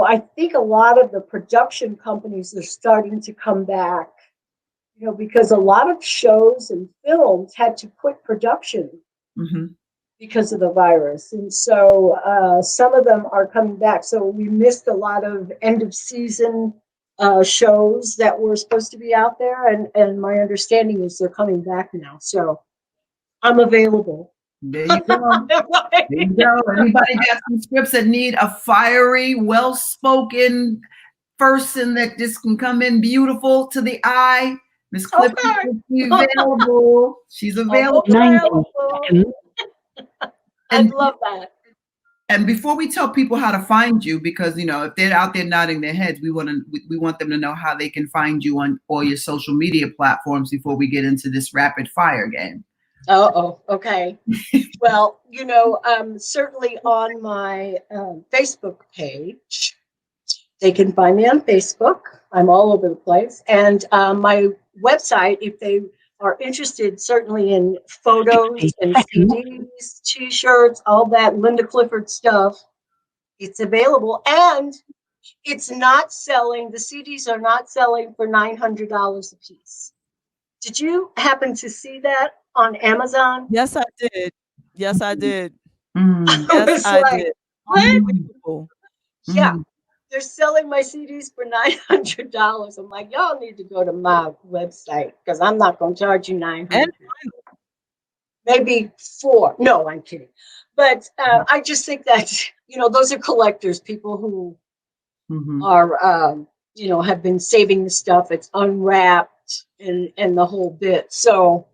Speaker 1: I think a lot of the production companies are starting to come back, because a lot of shows and films had to quit production
Speaker 4: mm-hmm.
Speaker 1: because of the virus. And so some of them are coming back. So we missed a lot of end of season shows that were supposed to be out there. And my understanding is they're coming back now. So I'm available.
Speaker 4: There you go. There you go. Anybody got some scripts that need a fiery, well-spoken person that just can come in beautiful to the eye? Miss Clifford is available. She's available.
Speaker 1: 90 seconds. I'd love that.
Speaker 4: And before we tell people how to find you, because if they're out there nodding their heads, we want them to know how they can find you on all your social media platforms before we get into this rapid fire game.
Speaker 1: Oh, okay. Well, certainly on my Facebook page, they can find me on Facebook. I'm all over the place. And my website, if they are interested, certainly in photos and CDs, T-shirts, all that Linda Clifford stuff, it's available. And it's not selling, the CDs are not selling for $900 a piece. Did you happen to see that on Amazon?
Speaker 5: Yes, I did. Yes, I did.
Speaker 1: Yes, I did.
Speaker 5: What?
Speaker 1: Yeah. They're selling my CDs for $900. I'm like, y'all need to go to my website because I'm not going to charge you $900. Maybe $4. No, I'm kidding. But I just think that, those are collectors, people who are, have been saving the stuff. It's unwrapped and the whole bit. So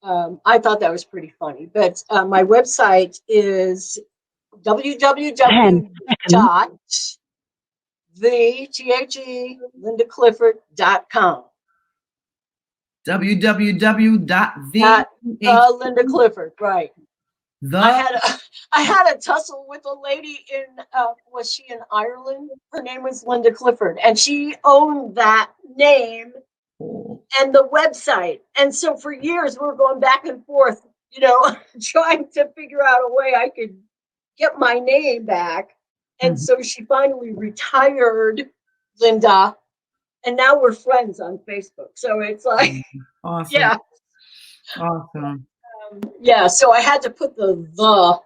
Speaker 1: I thought that was pretty funny. But my website is www.LindaClifford.com. Linda Clifford, right. I had a tussle with a lady in, was she in Ireland? Her name was Linda Clifford, and she owned that name and the website. And so for years, we were going back and forth, trying to figure out a way I could get my name back. And so she finally retired Linda, and now we're friends on Facebook. So it's like,
Speaker 4: awesome.
Speaker 1: Yeah.
Speaker 4: Awesome.
Speaker 1: Yeah, so I had to put the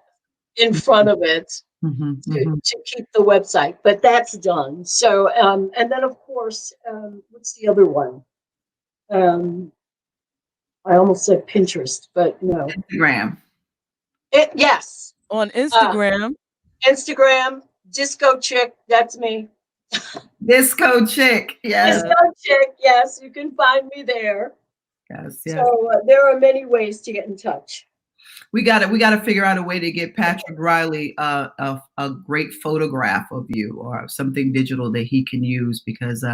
Speaker 1: in front of it to keep the website, but that's done. So, and then of course, what's the other one? I almost said Pinterest, but no.
Speaker 4: Instagram.
Speaker 1: Yes.
Speaker 5: On Instagram.
Speaker 1: Instagram, Disco Chick, that's me.
Speaker 4: Disco Chick, yes.
Speaker 1: Disco Chick, yes, you can find me there.
Speaker 4: Yes.
Speaker 1: So there are many ways to get in touch.
Speaker 4: We got to figure out a way to get Patrick Riley a great photograph of you or something digital that he can use because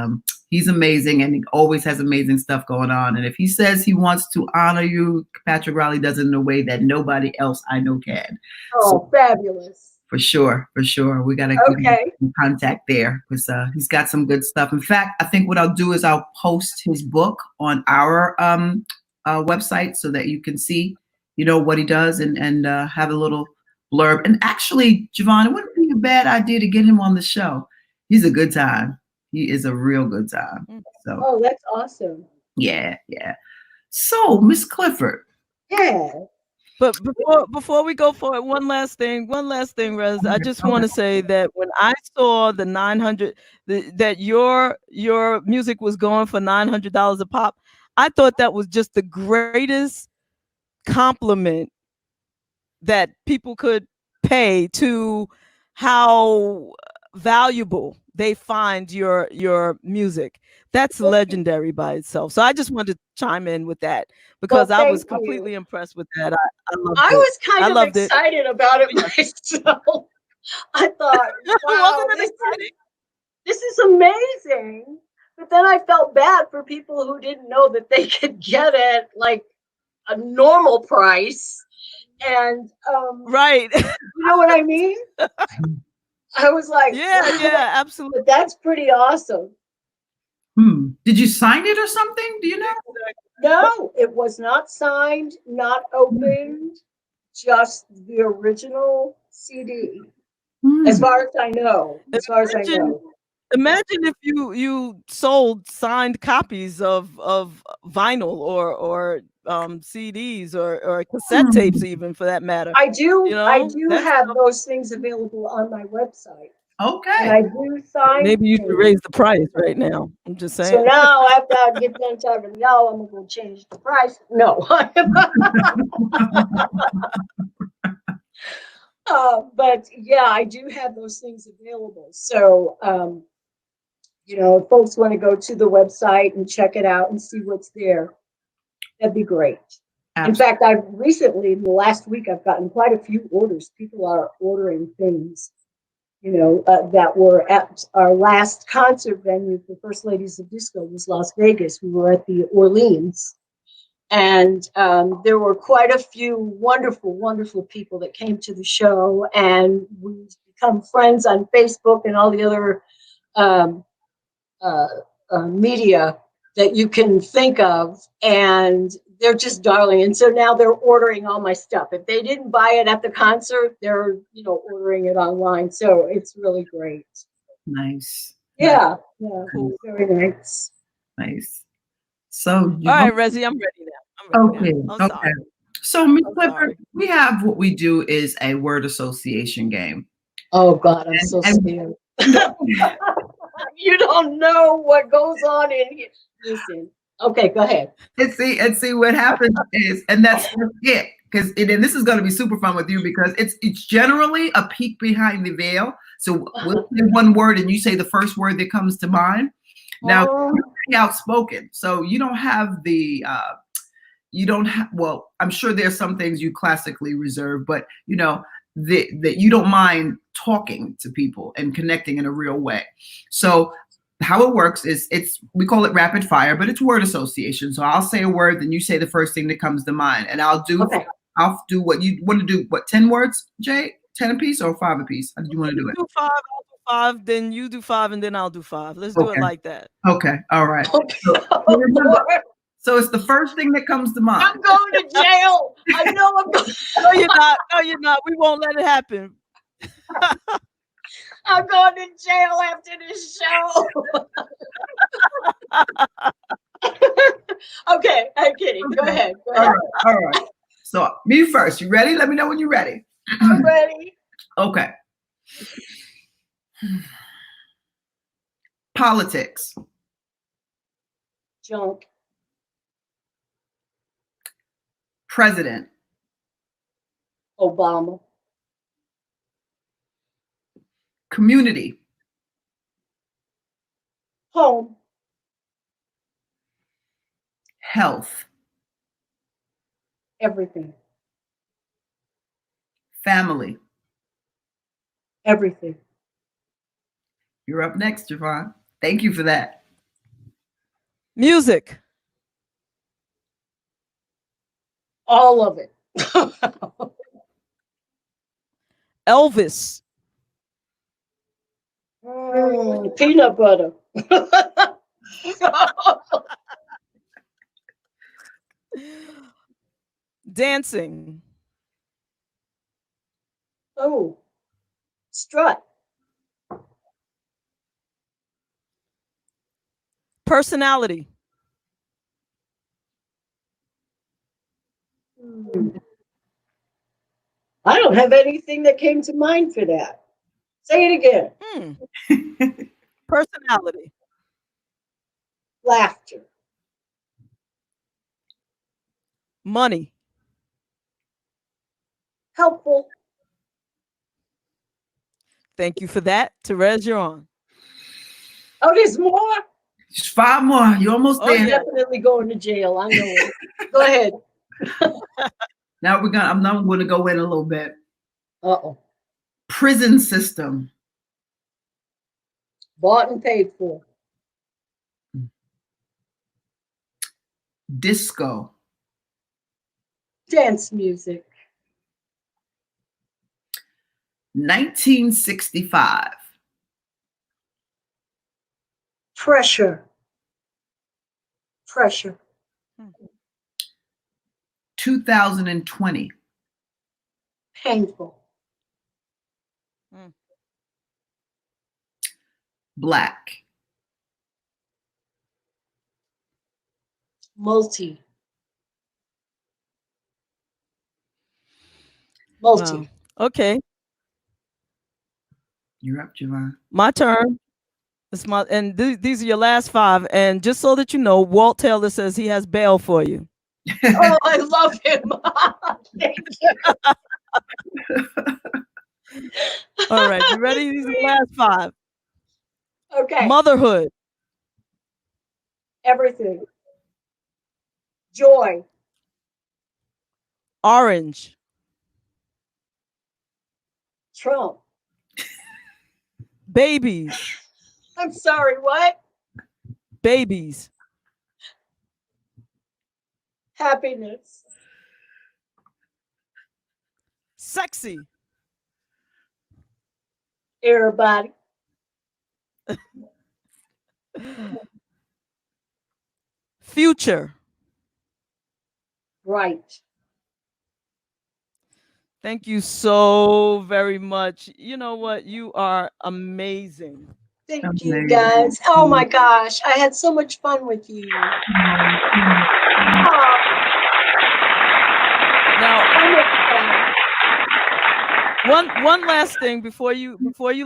Speaker 4: he's amazing and he always has amazing stuff going on. And if he says he wants to honor you, Patrick Riley does it in a way that nobody else I know can.
Speaker 1: Oh, so, fabulous.
Speaker 4: For sure. We got to get in contact there because he's got some good stuff. In fact, I think what I'll do is I'll post his book on our website so that you can see, what he does and have a little blurb. And actually, JaVonne, it wouldn't be a bad idea to get him on the show. He's a good time. He is a real good time. So.
Speaker 1: Oh, that's awesome.
Speaker 4: Yeah. So, Miss Clifford.
Speaker 1: Yeah.
Speaker 5: But before we go for it, one last thing, Rez. I just want to say that when I saw the 900, that your music was going for $900 a pop, I thought that was just the greatest compliment that people could pay to how valuable they find your music. That's legendary by itself. So I just wanted to chime in with that because I was completely impressed with that.
Speaker 1: I was kind of excited about it myself. I thought, wow, this is amazing. But then I felt bad for people who didn't know that they could get it like a normal price. And
Speaker 5: right.
Speaker 1: You know what I mean? I was like,
Speaker 5: yeah, absolutely.
Speaker 1: But that's pretty awesome.
Speaker 4: Did you sign it or something? Do you know?
Speaker 1: No, it was not signed, not opened, just the original CD. As far as I know. As far as I know.
Speaker 5: Imagine if you sold signed copies of vinyl or CDs or cassette tapes, even for that matter.
Speaker 1: I do.
Speaker 5: You know,
Speaker 1: I do have those things available on my website.
Speaker 4: Okay.
Speaker 1: And I do sign.
Speaker 5: Maybe you should raise the price right now. I'm just saying.
Speaker 1: So now after I get done talking to y'all, I'm gonna go change the price. No. But yeah, I do have those things available. So if folks want to go to the website and check it out and see what's there, that'd be great. Absolutely. In fact, I've recently, in the last week, I've gotten quite a few orders. People are ordering things, that were at our last concert venue for First Ladies of Disco was Las Vegas. We were at the Orleans. And there were quite a few wonderful, wonderful people that came to the show, and we've become friends on Facebook and all the other media that you can think of, and they're just darling. And so now they're ordering all my stuff. If they didn't buy it at the concert, they're ordering it online. So it's really great.
Speaker 4: Nice.
Speaker 1: Yeah. Cool. Very nice.
Speaker 4: Nice. So
Speaker 5: all right, Rezzy, I'm ready now.
Speaker 4: Okay. Sorry. So, Ms. Clifford, we have what we do is a word association game.
Speaker 1: Oh God, I'm so scared. You don't know what goes on in here. Listen. Okay, go ahead.
Speaker 4: And see what happens is, and that's it. Because and this is going to be super fun with you because it's generally a peek behind the veil. So we'll say one word and you say the first word that comes to mind. Now you're pretty outspoken, so you don't have the well, I'm sure there's some things you classically reserve, but that you don't mind talking to people and connecting in a real way. So how it works is we call it rapid fire, but it's word association. So I'll say a word, then you say the first thing that comes to mind, and I'll do what you want to do. What, 10 words, Jay? 10 apiece or 5 apiece? How did you want to do it?
Speaker 5: Do 5, I'll do 5, then you do 5, and then I'll do 5. Let's do it like that.
Speaker 4: Okay, all right. So it's the first thing that comes to mind.
Speaker 1: I'm going to jail. I know I'm going.
Speaker 5: No, you're not. No, you're not. We won't let it happen.
Speaker 1: I'm going to jail after this show. Okay, I'm kidding. Go ahead.
Speaker 4: All right. So me first. You ready? Let me know when you're ready.
Speaker 1: I'm ready.
Speaker 4: Okay. Politics.
Speaker 1: Junk.
Speaker 4: President.
Speaker 1: Obama.
Speaker 4: Community.
Speaker 1: Home.
Speaker 4: Health.
Speaker 1: Everything.
Speaker 4: Family.
Speaker 1: Everything.
Speaker 4: You're up next, JaVonne. Thank you for that.
Speaker 5: Music.
Speaker 1: All of it.
Speaker 5: Elvis.
Speaker 1: Peanut butter.
Speaker 5: Dancing.
Speaker 1: Oh, strut.
Speaker 5: Personality.
Speaker 1: I don't have anything that came to mind for that. Say it again.
Speaker 5: Personality.
Speaker 1: Laughter.
Speaker 5: Money.
Speaker 1: Helpful.
Speaker 5: Thank you for that. Terez, you're on.
Speaker 1: Oh, there's more?
Speaker 4: Just 5 more. You're almost there.
Speaker 1: I'm definitely going to jail. I know it. Go ahead.
Speaker 4: Now I'm going to go in a little bit.
Speaker 1: Uh-oh.
Speaker 4: Prison system.
Speaker 1: Bought and paid for.
Speaker 4: Disco.
Speaker 1: Dance music.
Speaker 4: 1965.
Speaker 1: Pressure. Pressure.
Speaker 4: 2020.
Speaker 1: Painful.
Speaker 4: Black.
Speaker 1: Multi.
Speaker 5: Wow. Okay.
Speaker 4: You're up, JaVonne.
Speaker 5: My turn. These are your last 5. And just so that you know, Walt Taylor says he has bail for you.
Speaker 1: Oh, I love him. Thank you.
Speaker 5: All right, you ready? These are the last 5.
Speaker 1: Okay.
Speaker 5: Motherhood.
Speaker 1: Everything. Joy.
Speaker 5: Orange.
Speaker 1: Trump.
Speaker 5: Babies.
Speaker 1: I'm sorry, what?
Speaker 5: Babies.
Speaker 1: Happiness.
Speaker 5: Sexy.
Speaker 1: Everybody.
Speaker 5: Future.
Speaker 1: Right.
Speaker 5: Thank you so very much. You know what? You are amazing.
Speaker 1: Thank you, guys. Oh my gosh, I had so much fun with you.
Speaker 5: Now, one last thing before you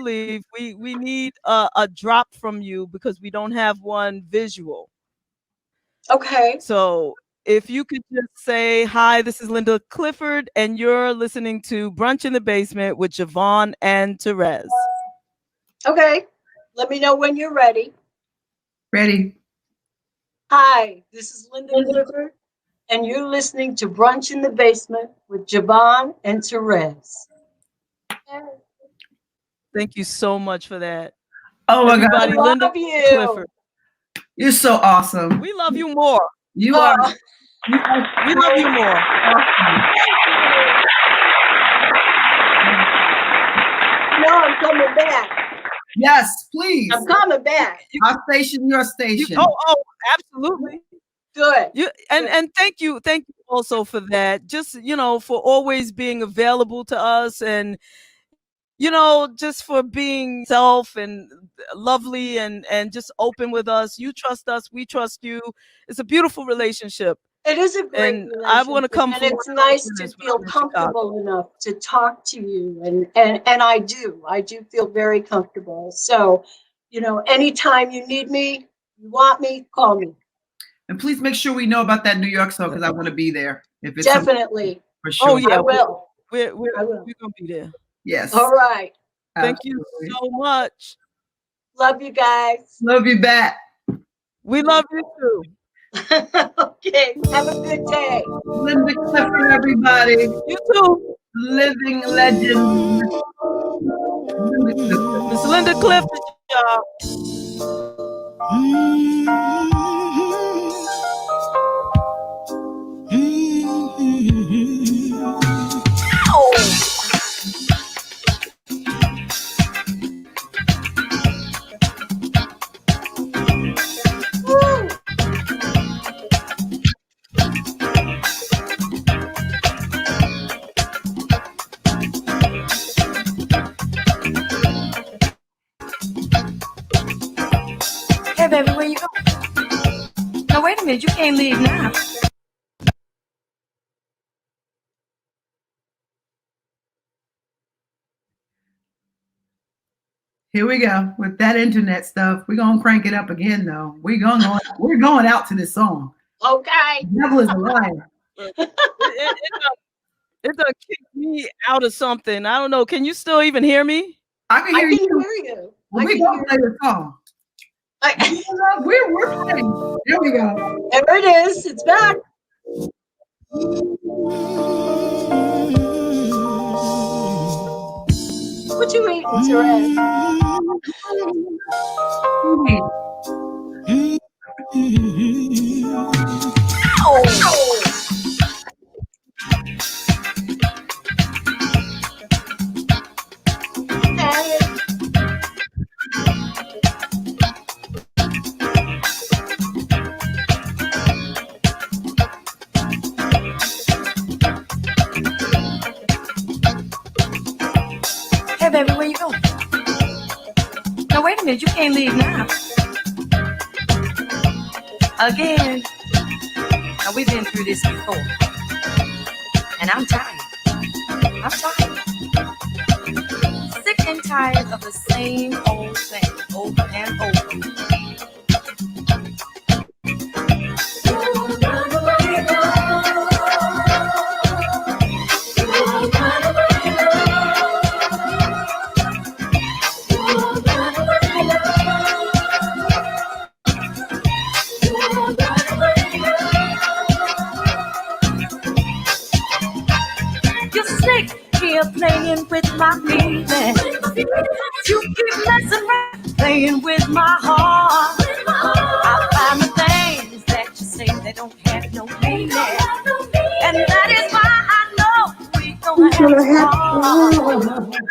Speaker 5: leave, we need a drop from you because we don't have one visual.
Speaker 1: Okay.
Speaker 5: So if you could just say, hi, this is Linda Clifford, and you're listening to Brunch in the Basement with JaVonne and Terez.
Speaker 1: Okay. Let me know when you're ready.
Speaker 4: Ready.
Speaker 1: Hi, this is Linda Clifford, and you're listening to Brunch in the Basement with JaVonne and Terez.
Speaker 5: Thank you so much for that.
Speaker 4: Oh my
Speaker 5: Everybody,
Speaker 4: God.
Speaker 5: Linda Clifford.
Speaker 4: You're so awesome.
Speaker 5: We love you more.
Speaker 4: You are.
Speaker 5: We love you more.
Speaker 1: No, I'm coming back.
Speaker 4: Yes, please.
Speaker 1: I'm coming back.
Speaker 4: Our station, your station.
Speaker 5: Absolutely.
Speaker 1: Good.
Speaker 5: And thank you also for that. Just, for always being available to us, and just for being self and lovely and just open with us. You trust us, we trust you. It's a beautiful relationship.
Speaker 1: It is a great
Speaker 5: relationship. I want to come,
Speaker 1: and it's nice to feel comfortable enough to talk to you, and I do feel very comfortable. So, anytime you need me, you want me, call me.
Speaker 4: And please make sure we know about that New York song because I want to be there. If it's
Speaker 1: definitely
Speaker 4: for sure.
Speaker 5: Oh yeah,
Speaker 1: I will.
Speaker 5: We're gonna be there.
Speaker 4: Yes.
Speaker 1: All right.
Speaker 5: Thank you so much.
Speaker 1: Love you guys.
Speaker 4: Love you back.
Speaker 5: We love you too.
Speaker 1: Okay. Have a good day.
Speaker 4: Linda Clifford, everybody.
Speaker 5: You too.
Speaker 4: Living legend.
Speaker 5: Miss Linda Clifford, y'all.
Speaker 2: Hey, baby, where you going? No, wait a minute. You can't leave now.
Speaker 4: Here we go with that internet stuff. We're gonna crank it up again, though. We're going out to this song.
Speaker 1: Okay.
Speaker 4: The devil is a liar.
Speaker 5: It done kicked me out of something. I don't know. Can you still even hear me?
Speaker 4: I can hear you.
Speaker 1: We're
Speaker 4: gonna play the song. We're playing. There we go.
Speaker 1: There it is. It's back. What you eating, Terez?
Speaker 2: can't leave now. Again. Now, we've been through this before. And I'm tired. I'm tired. Sick and tired of the same old thing over and over. Playing with my feelings. You keep messing around, playing with my heart. I find the things that you say that don't have no meaning, and that is why I know we gonna have to.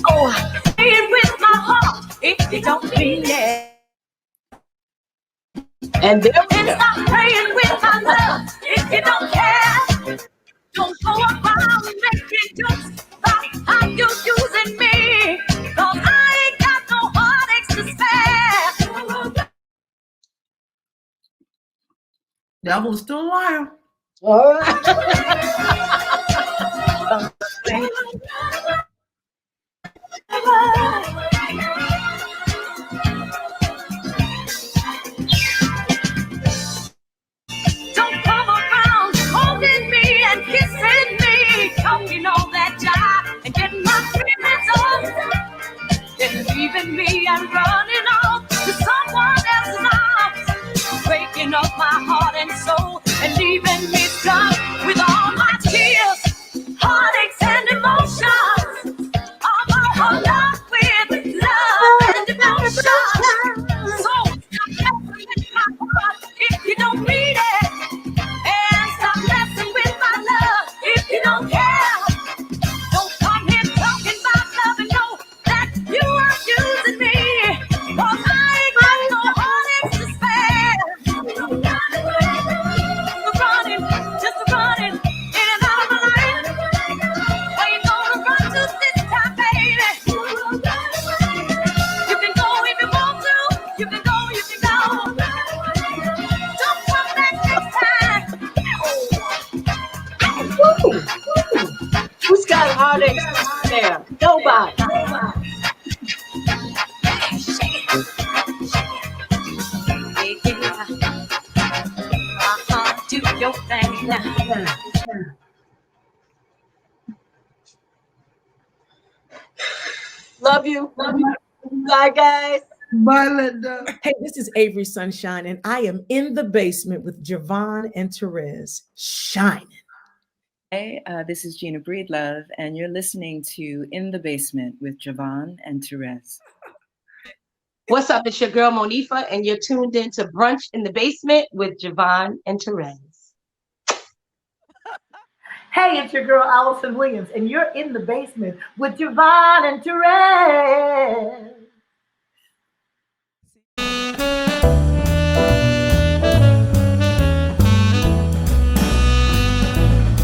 Speaker 2: Oh, playing with my heart if you don't mean it.
Speaker 1: And there we
Speaker 2: And
Speaker 1: go.
Speaker 2: stop playing with my love if you don't care. Don't go around making jokes about how you're using me. 'Cause I ain't got no heartaches to spare.
Speaker 4: Devil is still a liar.
Speaker 1: All right.
Speaker 2: Don't come around holding me and kissing me, talking all that jive and getting my feelings on. Then leaving me and running off to someone else's arms, breaking up my heart and soul and leaving me stuck with all my tears, heartaches and emotions. I'm all love with love and devotion. So stop messing with my heart if you don't mean it, and stop messing with my love if you don't care. Don't come here talking about love and know that you are using me, 'cause I ain't got no heartaches to spare. Running, just running in and out of my life. Where you gonna run to this time, baby? You can go if you want to. You can go, you can go. Don't come back next time.
Speaker 1: Who's got heartaches there? Nobody.
Speaker 2: Do your thing now.
Speaker 1: Love you. Bye, guys.
Speaker 4: Bye, Linda.
Speaker 6: Hey, this is Avery Sunshine, and I am in the basement with JaVonne and Terez, shining.
Speaker 7: Hey, this is Gina Breedlove, and you're listening to In the Basement with JaVonne and Terez.
Speaker 8: What's up? It's your girl Monifa, and you're tuned in to Brunch in the Basement with JaVonne and Terez.
Speaker 9: Hey, it's your girl Allison Williams, and you're in the basement with JaVonne and Terez.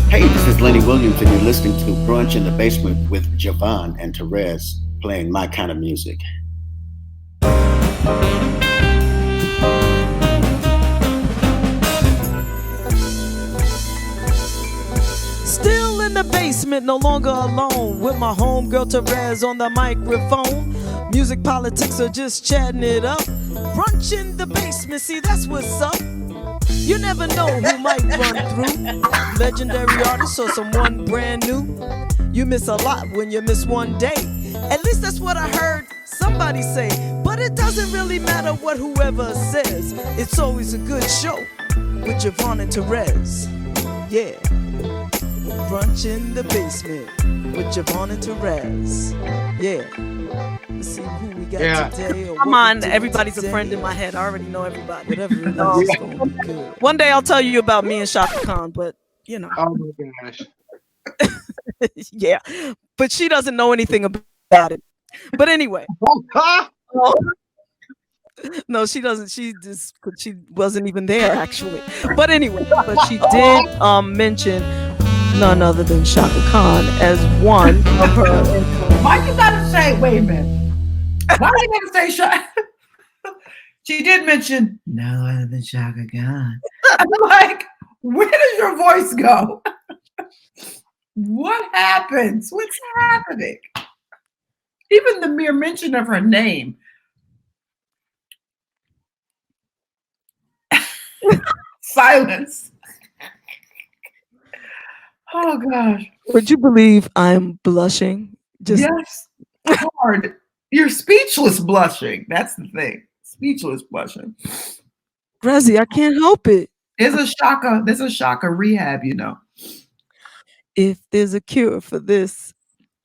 Speaker 10: Hey, this is Lenny Williams, and you're listening to Brunch in the Basement with JaVonne and Terez, playing my kind of music.
Speaker 5: Still in the basement, no longer alone, with my homegirl Terez on the microphone. Music politics are just chatting it up. Brunch in the basement, see that's what's up. You never know who might run through. Legendary artists or someone brand new. You miss a lot when you miss one day. At least that's what I heard somebody say. But it doesn't really matter what whoever says. It's always a good show with JaVonne and Terez. Yeah. Brunch in the basement with JaVonne and Terez. Yeah. Let's see who we got today. Or
Speaker 11: Come on,
Speaker 5: everybody's
Speaker 11: today.
Speaker 5: a friend in my head. I already know everybody. Whatever it is, it's gonna be good. One day I'll tell you about me and Shaka Khan, but you know.
Speaker 3: Oh my gosh.
Speaker 5: Yeah. But she doesn't know anything about about it. But anyway. No, she doesn't. She wasn't even there actually. But anyway, but she did mention none other than Shaka Khan as one of her influences.
Speaker 4: Why you gotta say? Wait a minute. Why you gotta say Shaka? She did mention no other than Shaka Khan. I'm like, where does your voice go? What happens? What's happening? Even the mere mention of her name. Silence. Oh gosh.
Speaker 5: Would you believe I'm blushing?
Speaker 4: Yes. Hard. You're speechless blushing. That's the thing. Speechless blushing.
Speaker 5: Grezzy, I can't help it.
Speaker 4: There's a Shaka rehab, you know.
Speaker 5: If there's a cure for this,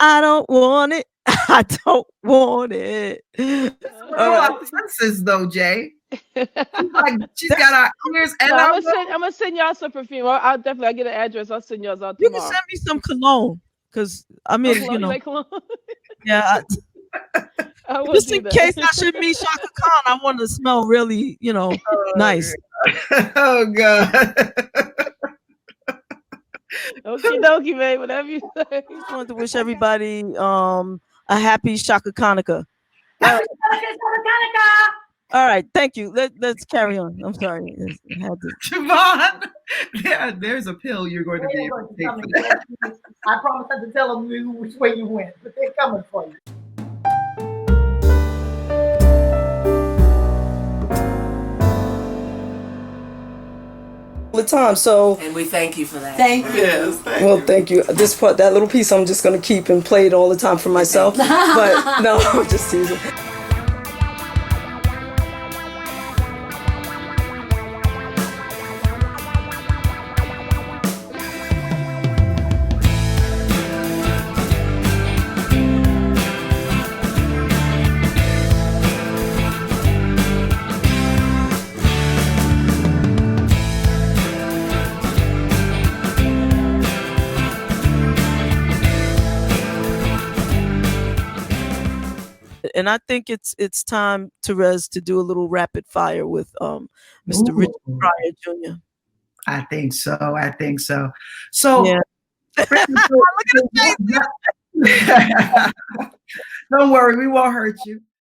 Speaker 5: I don't want it. I don't want it.
Speaker 4: Our senses, though, Jay. She's got our ears and
Speaker 11: I'm gonna send y'all some perfume. I'll definitely get an address. I'll send y'all out tomorrow.
Speaker 5: You can send me some cologne, because I mean, you know, yeah. Just in case I should meet Shaka Khan, I want to smell really, you know, nice.
Speaker 4: Oh God.
Speaker 11: Okie dokie, man. Whatever you say.
Speaker 5: I just wanted to wish everybody a happy Shaka Hanukkah. All right, thank you. Let's carry on. I'm sorry.
Speaker 4: JaVonne, there's a pill you're going to be able to take for that.
Speaker 9: I promise not to tell them which way you went, but they're coming for you.
Speaker 5: The time, so
Speaker 12: and we thank you for that.
Speaker 9: Thank you.
Speaker 12: Yes,
Speaker 5: thank you. This part, that little piece, I'm just gonna keep and play it all the time for myself. But no, I'm just teasing. And I think it's time, Terez, to do a little rapid fire with Mr. Richard Pryor Jr.
Speaker 4: I think so. So
Speaker 5: yeah.
Speaker 4: Don't worry, we won't hurt you.